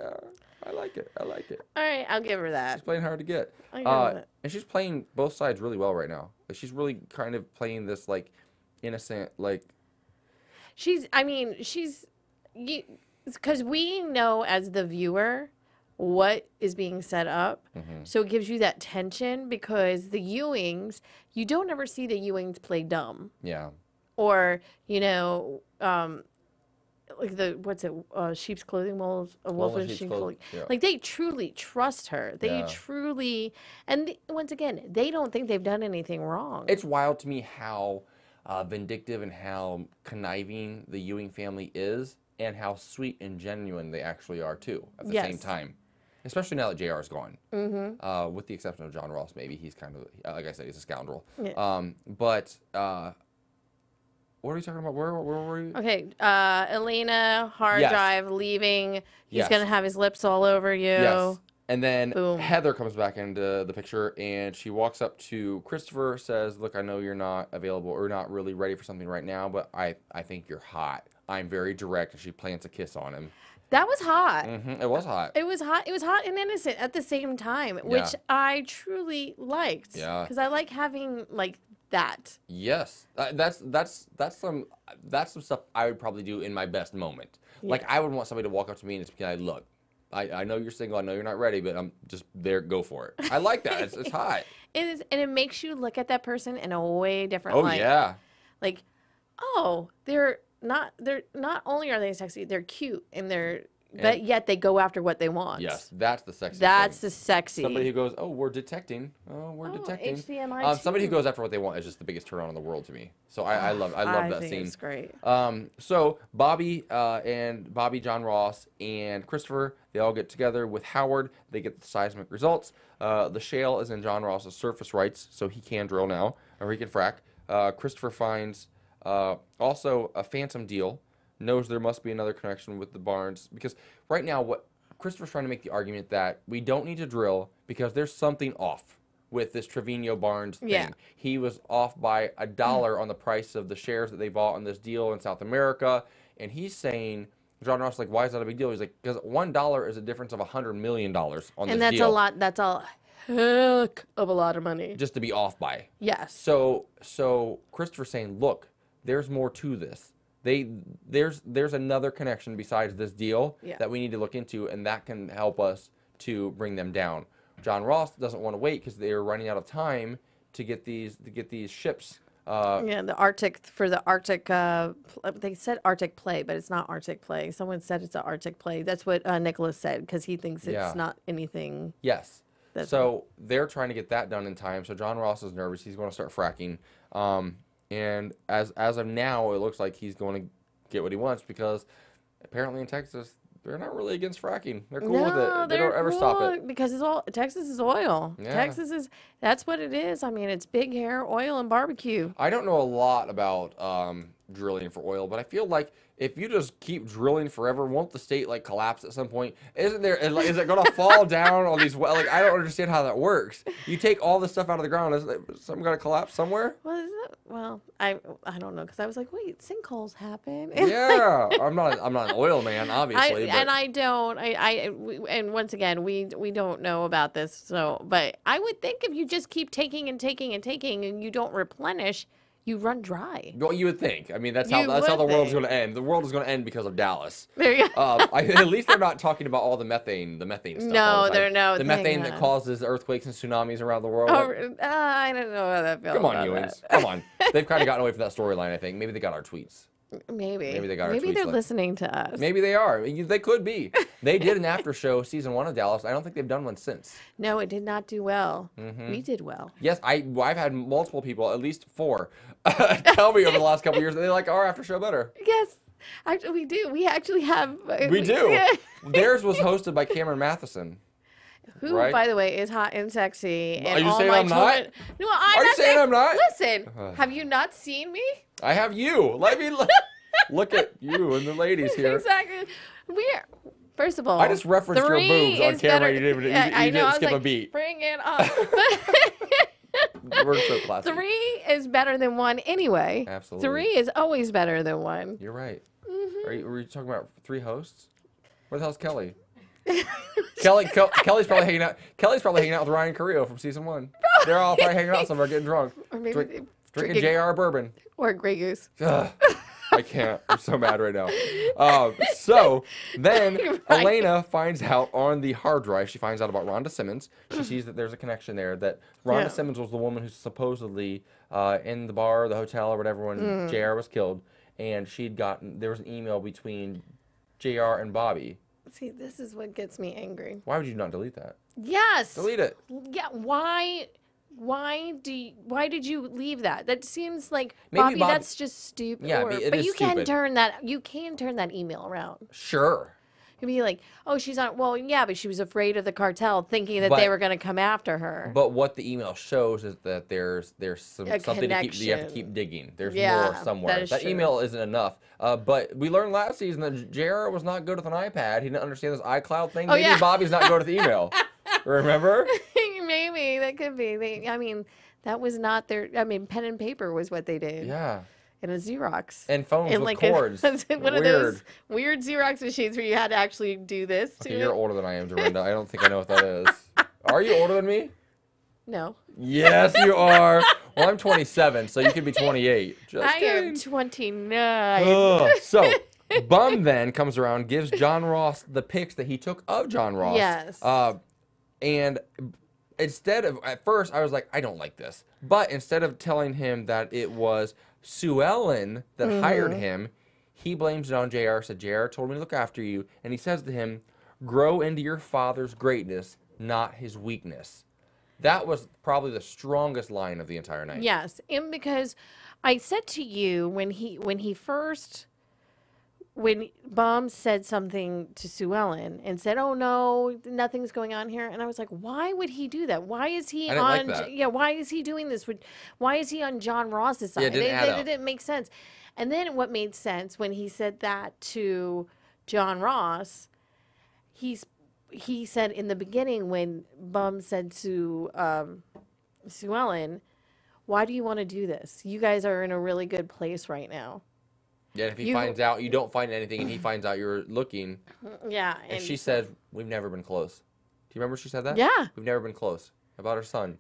[SPEAKER 4] I like it. I like it.
[SPEAKER 5] All right, I'll give her that.
[SPEAKER 4] She's playing hard to get.
[SPEAKER 5] And
[SPEAKER 4] she's playing both sides really well right now. Like, she's really kind of playing this, like, innocent, like... Because
[SPEAKER 5] we know as the viewer what is being set up. So it gives you that tension because the Ewings, you don't ever see the Ewings play dumb.
[SPEAKER 4] Yeah.
[SPEAKER 5] Or, you know, like sheep's clothing, wolf in sheep's clothing.
[SPEAKER 4] Yeah.
[SPEAKER 5] Like, they truly trust her. They truly, and once again, they don't think they've done anything wrong.
[SPEAKER 4] It's wild to me how vindictive and how conniving the Ewing family is and how sweet and genuine they actually are, too, at the same time. Especially now that JR is gone. With the exception of John Ross, maybe. He's kind of, like I said, he's a scoundrel.
[SPEAKER 5] Yeah.
[SPEAKER 4] But what are we talking about? Where were you?
[SPEAKER 5] Okay, Elena, hard drive, leaving. He's going to have his lips all over you.
[SPEAKER 4] Yes. And then
[SPEAKER 5] Boom.
[SPEAKER 4] Heather comes back into the picture, and she walks up to Christopher, says, look, I know you're not available or not really ready for something right now, but I think you're hot. I'm very direct, and she plants a kiss on him.
[SPEAKER 5] That was hot.
[SPEAKER 4] It was hot.
[SPEAKER 5] It was hot. It was hot and innocent at the same time, which I truly liked.
[SPEAKER 4] Yeah.
[SPEAKER 5] Because I like having, like, that.
[SPEAKER 4] Yes. That's some stuff I would probably do in my best moment.
[SPEAKER 5] Yeah.
[SPEAKER 4] Like, I would want somebody to walk up to me and just be like, look, I know you're single, I know you're not ready, but I'm just there, go for it. I like that. It's hot.
[SPEAKER 5] It is, and it makes you look at that person in a way different light.
[SPEAKER 4] Oh, yeah.
[SPEAKER 5] Like, oh, they're not only are they sexy, they're cute and but yet they go after what they want.
[SPEAKER 4] Yes, that's the sexy
[SPEAKER 5] That's
[SPEAKER 4] thing.
[SPEAKER 5] the sexy.
[SPEAKER 4] Somebody who goes, oh, we're detecting. Oh, we're detecting.
[SPEAKER 5] HDMI
[SPEAKER 4] somebody who goes after what they want is just the biggest turn on in the world to me. So I love that
[SPEAKER 5] think
[SPEAKER 4] scene.
[SPEAKER 5] It's great.
[SPEAKER 4] So Bobby John Ross, and Christopher, they all get together with Howard. They get the seismic results. The shale is in John Ross's surface rights, so he can drill now, or he can frack. Christopher finds also a phantom deal. Knows there must be another connection with the Barnes, because right now what Christopher's trying to make the argument that we don't need to drill because there's something off with this Trevino Barnes thing.
[SPEAKER 5] Yeah.
[SPEAKER 4] He was off by $1 on the price of the shares that they bought on this deal in South America, and he's saying, John Ross is like, why is that a big deal? He's like, because $1 is a difference of $100 million on this deal.
[SPEAKER 5] And that's a lot. That's a heck of a lot of money.
[SPEAKER 4] Just to be off by.
[SPEAKER 5] Yes.
[SPEAKER 4] So Christopher's saying, look, there's more to this. There's another connection besides this deal that we need to look into, and that can help us to bring them down. John Ross doesn't want to wait because they are running out of time to get these ships.
[SPEAKER 5] The Arctic they said Arctic play, but it's not Arctic play. Someone said it's an Arctic play. That's what Nicolas said because he thinks it's not anything.
[SPEAKER 4] Yes. So they're trying to get that done in time. So John Ross is nervous. He's going to start fracking. And as of now, it looks like he's going to get what he wants because apparently in Texas, they're not really against fracking. They're cool with it. They don't ever stop it.
[SPEAKER 5] Because Texas is oil. Yeah. That's what it is. I mean, it's big hair, oil, and barbecue.
[SPEAKER 4] I don't know a lot about drilling for oil, but I feel like if you just keep drilling forever, won't the state like collapse at some point? Is it going to fall down on these? Like, I don't understand how that works. You take all this stuff out of the ground, is something going to collapse somewhere?
[SPEAKER 5] Well, I don't know because I was like, wait, sinkholes happen.
[SPEAKER 4] Yeah, I'm not an oil man, obviously.
[SPEAKER 5] And once again, we don't know about this. So, but I would think if you just keep taking and taking and taking and you don't replenish, you run dry.
[SPEAKER 4] Well, you would think. I mean, that's how the world's going to end. The world is going to end because of Dallas.
[SPEAKER 5] There you go.
[SPEAKER 4] At least they're not talking about all the methane stuff.
[SPEAKER 5] No, they're no.
[SPEAKER 4] The methane that causes earthquakes and tsunamis around the world.
[SPEAKER 5] I don't know how that feels.
[SPEAKER 4] Come on, Ewings. Come on. They've kind of gotten away from that storyline, I think. Maybe they got our tweets.
[SPEAKER 5] Maybe.
[SPEAKER 4] Maybe they got our
[SPEAKER 5] Maybe
[SPEAKER 4] tweets
[SPEAKER 5] they're
[SPEAKER 4] late.
[SPEAKER 5] listening to us.
[SPEAKER 4] Maybe they are. They could be. They did an after show season 1 of Dallas. I don't think they've done one since.
[SPEAKER 5] No, it did not do well.
[SPEAKER 4] Mm-hmm.
[SPEAKER 5] We did well.
[SPEAKER 4] Yes, I've had multiple people, at least 4, tell me over the last couple of years that they like our after show better.
[SPEAKER 5] Yes, actually, we do. We actually have.
[SPEAKER 4] We do. Theirs was hosted by Cameron Matheson.
[SPEAKER 5] Who,
[SPEAKER 4] right?
[SPEAKER 5] by the way, is hot and sexy. And
[SPEAKER 4] Are you
[SPEAKER 5] all
[SPEAKER 4] saying
[SPEAKER 5] my
[SPEAKER 4] I'm not?
[SPEAKER 5] children... No, I'm
[SPEAKER 4] Are you
[SPEAKER 5] not
[SPEAKER 4] saying I'm not?
[SPEAKER 5] Listen, have you not seen me?
[SPEAKER 4] I have you. Let me look at you and the ladies here.
[SPEAKER 5] Exactly. First of all,
[SPEAKER 4] I just referenced your boobs on camera. You didn't skip a beat.
[SPEAKER 5] Bring it up.
[SPEAKER 4] We're so classy.
[SPEAKER 5] 3 is better than 1 anyway.
[SPEAKER 4] Absolutely.
[SPEAKER 5] 3 is always better than 1.
[SPEAKER 4] You're right. Were you talking about 3 hosts? Where the hell's Kelly? Kelly's probably hanging out. Kelly's probably hanging out with Ryan Carrillo from season 1. They're all probably hanging out somewhere, getting drunk,
[SPEAKER 5] Or maybe
[SPEAKER 4] drinking JR bourbon.
[SPEAKER 5] Or Grey Goose.
[SPEAKER 4] Ugh, I can't. I'm so mad right now. So then
[SPEAKER 5] Right.
[SPEAKER 4] Elena finds out on the hard drive. She finds out about Rhonda Simmons. She sees that there's a connection there. That Rhonda Simmons was the woman who's supposedly in the bar, or the hotel, or whatever when JR was killed, and there was an email between JR and Bobby.
[SPEAKER 5] See, this is what gets me angry.
[SPEAKER 4] Why would you not delete that?
[SPEAKER 5] Yes.
[SPEAKER 4] Delete it.
[SPEAKER 5] Yeah. Why did you leave that? That seems like
[SPEAKER 4] Maybe
[SPEAKER 5] Bobby. That's just stupid.
[SPEAKER 4] Yeah,
[SPEAKER 5] but
[SPEAKER 4] it is
[SPEAKER 5] you can
[SPEAKER 4] stupid.
[SPEAKER 5] turn that. You can turn that email around.
[SPEAKER 4] Sure.
[SPEAKER 5] You'd be like, oh, she's on. Well, yeah, but she was afraid of the cartel, thinking that they were going to come after her.
[SPEAKER 4] But what the email shows is that there's something to keep. You have to keep digging. There's more somewhere. That email isn't enough. But we learned last season that JR was not good with an iPad. He didn't understand this iCloud thing.
[SPEAKER 5] Oh,
[SPEAKER 4] Maybe Bobby's not good with email. Remember?
[SPEAKER 5] Maybe that could be. I mean, that was not their. I mean, pen and paper was what they did.
[SPEAKER 4] Yeah.
[SPEAKER 5] And a Xerox.
[SPEAKER 4] And phones with
[SPEAKER 5] like
[SPEAKER 4] cords.
[SPEAKER 5] One of those weird Xerox machines where you had to actually do this to
[SPEAKER 4] Okay,
[SPEAKER 5] it.
[SPEAKER 4] you're older than I am, Dorinda. I don't think I know what that is. Are you older than me?
[SPEAKER 5] No.
[SPEAKER 4] Yes, you are. Well, I'm 27, so you could be 28. Just
[SPEAKER 5] I
[SPEAKER 4] kidding.
[SPEAKER 5] am 29.
[SPEAKER 4] Ugh. So, Bum then comes around, gives John Ross the pics that he took of John Ross.
[SPEAKER 5] Yes.
[SPEAKER 4] And instead of, at first, I was like, I don't like this. But instead of telling him that it was Sue Ellen that hired him, he blames it on JR, said, JR told me to look after you. And he says to him, grow into your father's greatness, not his weakness. That was probably the strongest line of the entire night.
[SPEAKER 5] Yes. And because I said to you when Bum said something to Sue Ellen and said, "Oh no, nothing's going on here," and I was like, "Why would he do that? Why is he
[SPEAKER 4] I didn't
[SPEAKER 5] on?
[SPEAKER 4] like that.
[SPEAKER 5] Yeah, why is he doing this? Why is he on John Ross's side?
[SPEAKER 4] Yeah, it didn't
[SPEAKER 5] didn't make sense." And then what made sense when he said that to John Ross, he said in the beginning when Bum said to Sue Ellen, "Why do you want to do this? You guys are in a really good place right now."
[SPEAKER 4] Yeah, if he finds out you don't find anything and he finds out you're looking.
[SPEAKER 5] Yeah.
[SPEAKER 4] And she said, we've never been close. Do you remember she said that?
[SPEAKER 5] Yeah.
[SPEAKER 4] We've never been close about her son.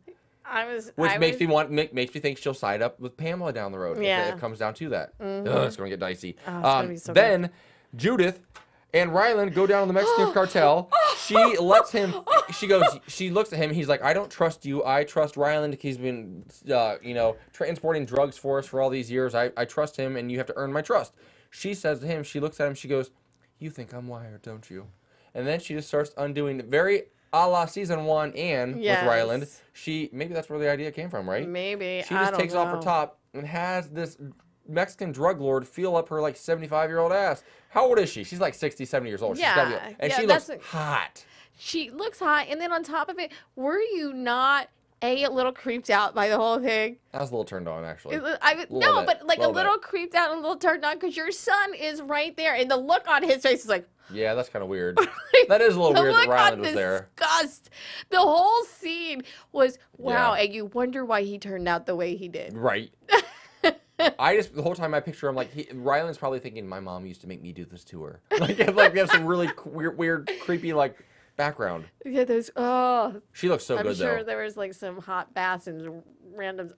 [SPEAKER 5] Which
[SPEAKER 4] makes me think she'll side up with Pamela down the road.
[SPEAKER 5] Yeah.
[SPEAKER 4] If it comes down to that. Ugh, it's going to get dicey.
[SPEAKER 5] Oh, it's gonna be so
[SPEAKER 4] then Judith and Ryland go down to the Mexican cartel. She lets him. She looks at him. He's like, I don't trust you. I trust Ryland. He's been, transporting drugs for us for all these years. I trust him, and you have to earn my trust. She says to him. She looks at him. She goes, you think I'm wired, don't you? And then she just starts undoing very a la season 1 Anne with Ryland. Maybe that's where the idea came from, right?
[SPEAKER 5] Maybe.
[SPEAKER 4] She just takes off her top and has this Mexican drug lord feel up her like 75-year-old ass. How old is she? She's like 60, 70 years old.
[SPEAKER 5] Yeah.
[SPEAKER 4] She looks hot.
[SPEAKER 5] She looks hot. And then on top of it, were you not a little creeped out by the whole thing?
[SPEAKER 4] I was a little turned on, actually.
[SPEAKER 5] No, but like a little creeped out and a little turned on because your son is right there. And the look on his face is like,
[SPEAKER 4] yeah, that's kind of weird. That is a little weird that Ryland was there.
[SPEAKER 5] Disgust. The whole scene was, wow. And you wonder why he turned out the way he did.
[SPEAKER 4] Right. The whole time I picture him, like, Ryland's probably thinking, my mom used to make me do this to her. Like we have some really weird, creepy, like, background.
[SPEAKER 5] Yeah,
[SPEAKER 4] she looks so good, though.
[SPEAKER 5] I'm sure there was, like, some hot baths and randoms.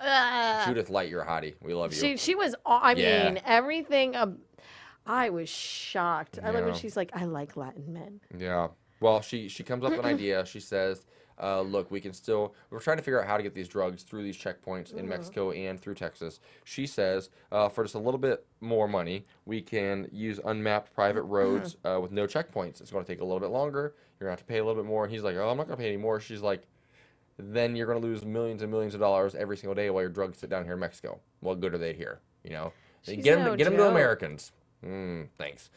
[SPEAKER 4] Judith Light, you're a hottie. We love you.
[SPEAKER 5] She was, I mean, everything. I was shocked. I love when she's like, I like Latin men.
[SPEAKER 4] Yeah. Well, she comes up with an idea. She says, look, we're trying to figure out how to get these drugs through these checkpoints in Mexico and through Texas. She says, for just a little bit more money, we can use unmapped private roads with no checkpoints. It's going to take a little bit longer. You're going to have to pay a little bit more. And he's like, oh, I'm not going to pay any more. She's like, then you're going to lose millions and millions of dollars every single day while your drugs sit down here in Mexico. What good are they here? You know, get them to Americans. Thanks.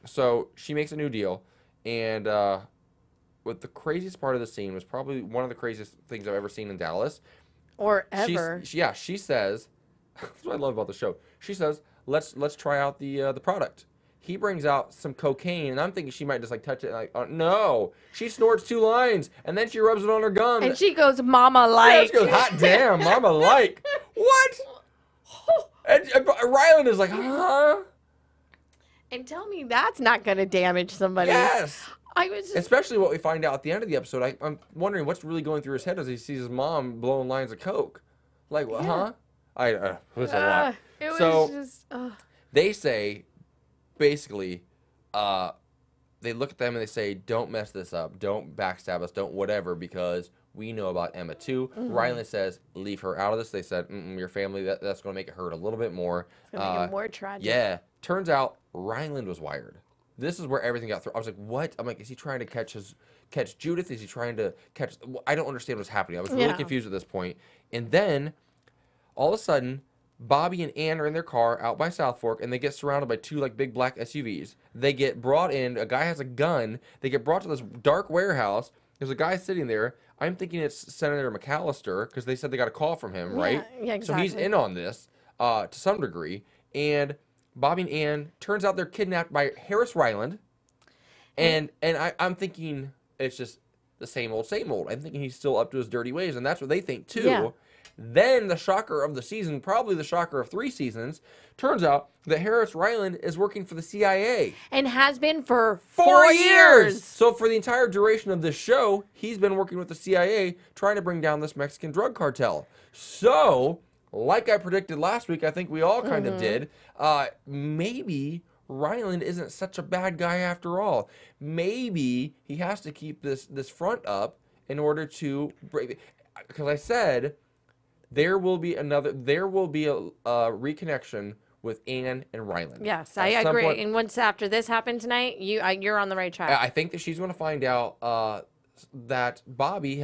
[SPEAKER 4] So she makes a new deal, and what the craziest part of the scene was probably one of the craziest things I've ever seen in Dallas.
[SPEAKER 5] Or ever.
[SPEAKER 4] She says, that's what I love about the show. She says, let's try out the product. He brings out some cocaine, and I'm thinking she might just like touch it. Like, no, she snorts 2 lines, and then she rubs it on her gum.
[SPEAKER 5] And she goes, "Mama like."
[SPEAKER 4] Yeah, she goes, hot damn, Mama like. What? And Ryland is like, huh?
[SPEAKER 5] And tell me that's not going to damage somebody.
[SPEAKER 4] Yes.
[SPEAKER 5] I was just...
[SPEAKER 4] Especially what we find out at the end of the episode. I'm wondering what's really going through his head as he sees his mom blowing lines of coke. Like, huh? It was a lot.
[SPEAKER 5] It was just...
[SPEAKER 4] They say, basically, they look at them and they say, don't mess this up. Don't backstab us. Don't whatever, because we know about Emma too. Ryland says, leave her out of this. They said, your family, that's going to make it hurt a little bit more.
[SPEAKER 5] It's going to make it more tragic.
[SPEAKER 4] Yeah. Turns out, Ryland was wired. This is where everything got through. I was like, what? I'm like, is he trying to catch Judith? Is he trying to catch... I don't understand what's happening. I was really confused at this point. And then, all of a sudden, Bobby and Ann are in their car out by South Fork, and they get surrounded by 2 like big black SUVs. They get brought in. A guy has a gun. They get brought to this dark warehouse. There's a guy sitting there. I'm thinking it's Senator McAllister, because they said they got a call from him, right?
[SPEAKER 5] Yeah, exactly.
[SPEAKER 4] So he's in on this to some degree. And Bobby and Ann, turns out they're kidnapped by Harris Ryland. And I'm thinking it's just the same old, same old. I'm thinking he's still up to his dirty ways, and that's what they think too. Yeah. Then the shocker of the season, probably the shocker of 3 seasons, turns out that Harris Ryland is working for the CIA.
[SPEAKER 5] And has been for 4 years.
[SPEAKER 4] So for the entire duration of this show, he's been working with the CIA trying to bring down this Mexican drug cartel. So, like I predicted last week, I think we all kind of did, maybe Ryland isn't such a bad guy after all. Maybe he has to keep this front up in order to break... Because I said... There will be a reconnection with Ann and Ryland.
[SPEAKER 5] Yes, I agree. And once after this happened tonight, you're on the right track.
[SPEAKER 4] I think that she's going to find out that Bobby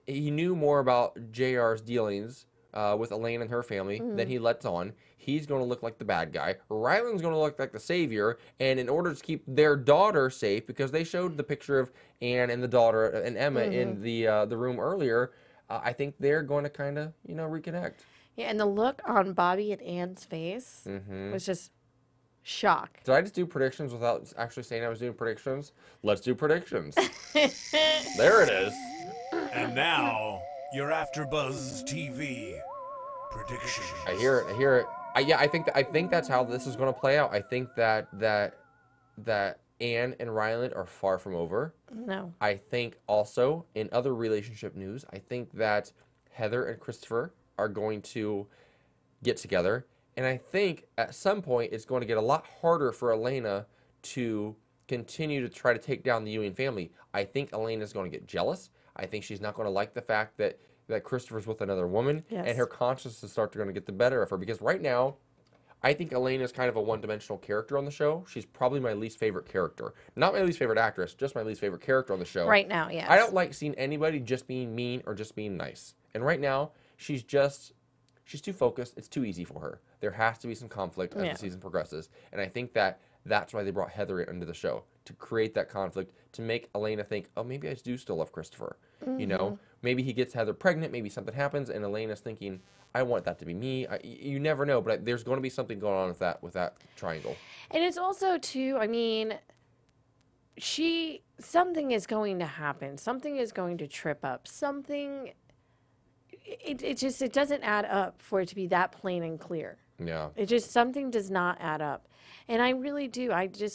[SPEAKER 4] he knew more about JR's dealings with Elena and her family than he lets on. He's going to look like the bad guy. Ryland's going to look like the savior. And in order to keep their daughter safe, because they showed the picture of Ann and the daughter and Emma in the room earlier, I think they're going to kind of, reconnect.
[SPEAKER 5] Yeah, and the look on Bobby and Ann's face was just shock.
[SPEAKER 4] Did I just do predictions without actually saying I was doing predictions? Let's do predictions. There it is.
[SPEAKER 3] And now, your AfterBuzz TV predictions.
[SPEAKER 4] I hear it. I think that's how this is going to play out. I think that Ann and Ryland are far from over.
[SPEAKER 5] No.
[SPEAKER 4] I think also, in other relationship news, I think that Heather and Christopher are going to get together. And I think at some point it's going to get a lot harder for Elena to continue to try to take down the Ewing family. I think Elena's going to get jealous. I think she's not going to like the fact that Christopher's with another woman.
[SPEAKER 5] Yes.
[SPEAKER 4] And her conscience is going to get the better of her. Because right now, I think Elena's kind of a one-dimensional character on the show. She's probably my least favorite character. Not my least favorite actress, just my least favorite character on the show.
[SPEAKER 5] Right now, yes.
[SPEAKER 4] I don't like seeing anybody just being mean or just being nice. And right now, she's too focused. It's too easy for her. There has to be some conflict as the season progresses. And I think that's why they brought Heather into the show, to create that conflict, to make Elena think, oh, maybe I do still love Christopher. Maybe he gets Heather pregnant, maybe something happens, and Elena's thinking, I want that to be me. You never know, but there's going to be something going on with that triangle. And
[SPEAKER 5] it's also, too, I mean, something is going to happen. Something is going to trip up. Something, it doesn't add up for it to be that plain and clear.
[SPEAKER 4] Yeah.
[SPEAKER 5] Something does not add up. And I really do.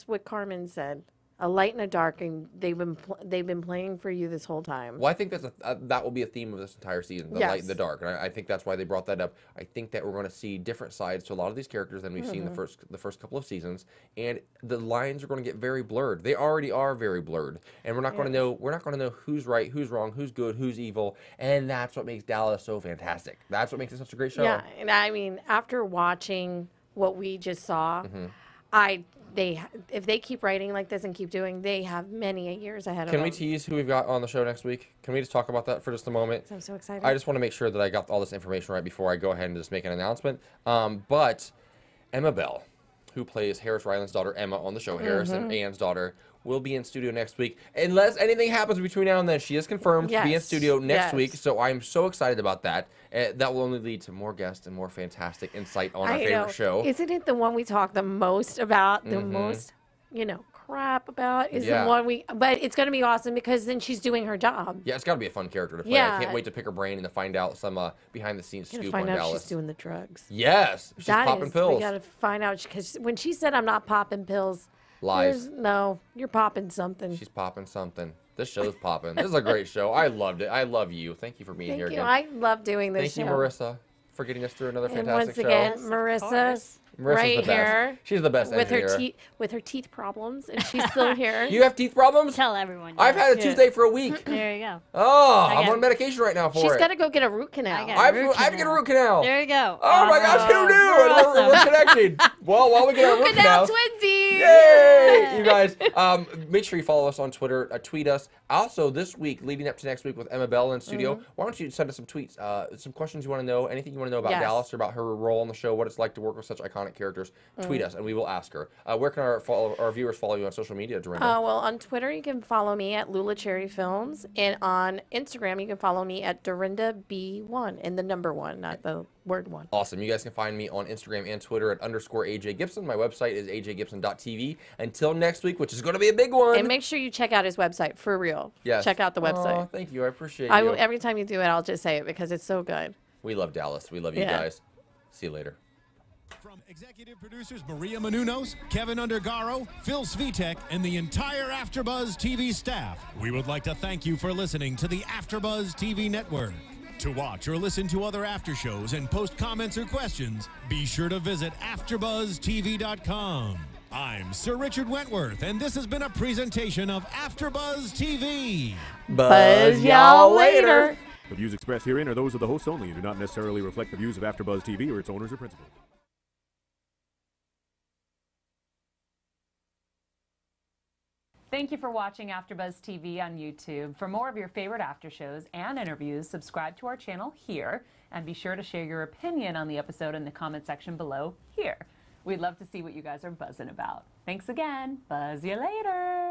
[SPEAKER 5] What Carmen said, a light and a dark, and they've been playing for you this whole time.
[SPEAKER 4] Well, I think that's that will be a theme of this entire season, the light and the dark. And I think that's why they brought that up. I think that we're going to see different sides to a lot of these characters than we've seen the first couple of seasons, and the lines are going to get very blurred. They already are very blurred, and we're not going to know. We're not going to know who's right, who's wrong, who's good, who's evil, and that's what makes Dallas so fantastic. That's what makes it such a great show.
[SPEAKER 5] Yeah, and I mean, after watching what we just saw, if they keep writing like this and keep doing, they have many years ahead of them.
[SPEAKER 4] Can we tease who we've got on the show next week? Can we just talk about that for just a moment?
[SPEAKER 5] I'm so excited.
[SPEAKER 4] I just want to make sure that I got all this information right before I go ahead and just make an announcement. But Emma Bell, who plays Harris Ryland's daughter Emma on the show, Harris and Anne's daughter, will be in studio next week. Unless anything happens between now and then, she is confirmed to be in studio next week. So I'm so excited about that. That will only lead to more guests and more fantastic insight on our favorite show.
[SPEAKER 5] Isn't it the one we talk the most about, the most, crap about? Is the one but it's going to be awesome because then she's doing her job.
[SPEAKER 4] Yeah, it's got to be a fun character to play. I can't wait to pick her brain and to find out some behind-the-scenes scoop on Dallas.
[SPEAKER 5] She's doing the drugs.
[SPEAKER 4] Yes, she's popping pills.
[SPEAKER 5] We got to find out, because when she said, I'm not popping pills,
[SPEAKER 4] lies.
[SPEAKER 5] No, you're popping something.
[SPEAKER 4] She's popping something. This show's popping. This is a great show. I loved it. I love you. Thank you for being here again.
[SPEAKER 5] I love doing this show.
[SPEAKER 4] Thank you, Marissa, for getting us through another fantastic show.
[SPEAKER 5] Once again, Marissa's right here.
[SPEAKER 4] She's the best engineer.
[SPEAKER 5] With her teeth problems, and she's still here.
[SPEAKER 4] You have teeth problems?
[SPEAKER 6] Tell everyone.
[SPEAKER 4] I've had a Tuesday for a week.
[SPEAKER 6] There you go.
[SPEAKER 4] Oh, I'm on medication right now for it.
[SPEAKER 5] She's got to go get a root canal.
[SPEAKER 4] I have to get a root canal.
[SPEAKER 6] There you go.
[SPEAKER 4] Oh my gosh, who knew? We're connected. Well, while we get our root canals.
[SPEAKER 5] Twinsies.
[SPEAKER 4] Yay! You guys, make sure you follow us on Twitter, tweet us. Also, this week, leading up to next week with Emma Bell in studio, why don't you send us some tweets, some questions you want to know, anything you want to know about Dallas or about her role on the show, what it's like to work with such iconic characters. Tweet us, and we will ask her. Where can our viewers follow you on social media, Dorinda?
[SPEAKER 5] Well, on Twitter, you can follow me at Lula Cherry Films, and on Instagram, you can follow me at Dorinda B1, and the number 1, not the word 1.
[SPEAKER 4] Awesome. You guys can find me on Instagram and Twitter at _AJ Gibson. My website is ajgibson.tv. Until next week, which is going to be a big one.
[SPEAKER 5] And make sure you check out his website, for real.
[SPEAKER 4] Yes.
[SPEAKER 5] Check out the website.
[SPEAKER 4] Oh, thank you. I appreciate you.
[SPEAKER 5] Every time you do it, I'll just say it because it's so good.
[SPEAKER 4] We love Dallas. We love you guys. See you later.
[SPEAKER 3] From executive producers Maria Menounos, Kevin Undergaro, Phil Svitek, and the entire AfterBuzz TV staff, we would like to thank you for listening to the AfterBuzz TV network. To watch or listen to other after shows and post comments or questions, be sure to visit AfterBuzzTV.com. I'm Sir Richard Wentworth, and this has been a presentation of AfterBuzz TV.
[SPEAKER 5] Buzz y'all later.
[SPEAKER 7] The views expressed herein are those of the hosts only and do not necessarily reflect the views of AfterBuzz TV or its owners or principals.
[SPEAKER 8] Thank you for watching AfterBuzz TV on YouTube. For more of your favorite after shows and interviews, subscribe to our channel here, and be sure to share your opinion on the episode in the comment section below here. We'd love to see what you guys are buzzing about. Thanks again. Buzz you later.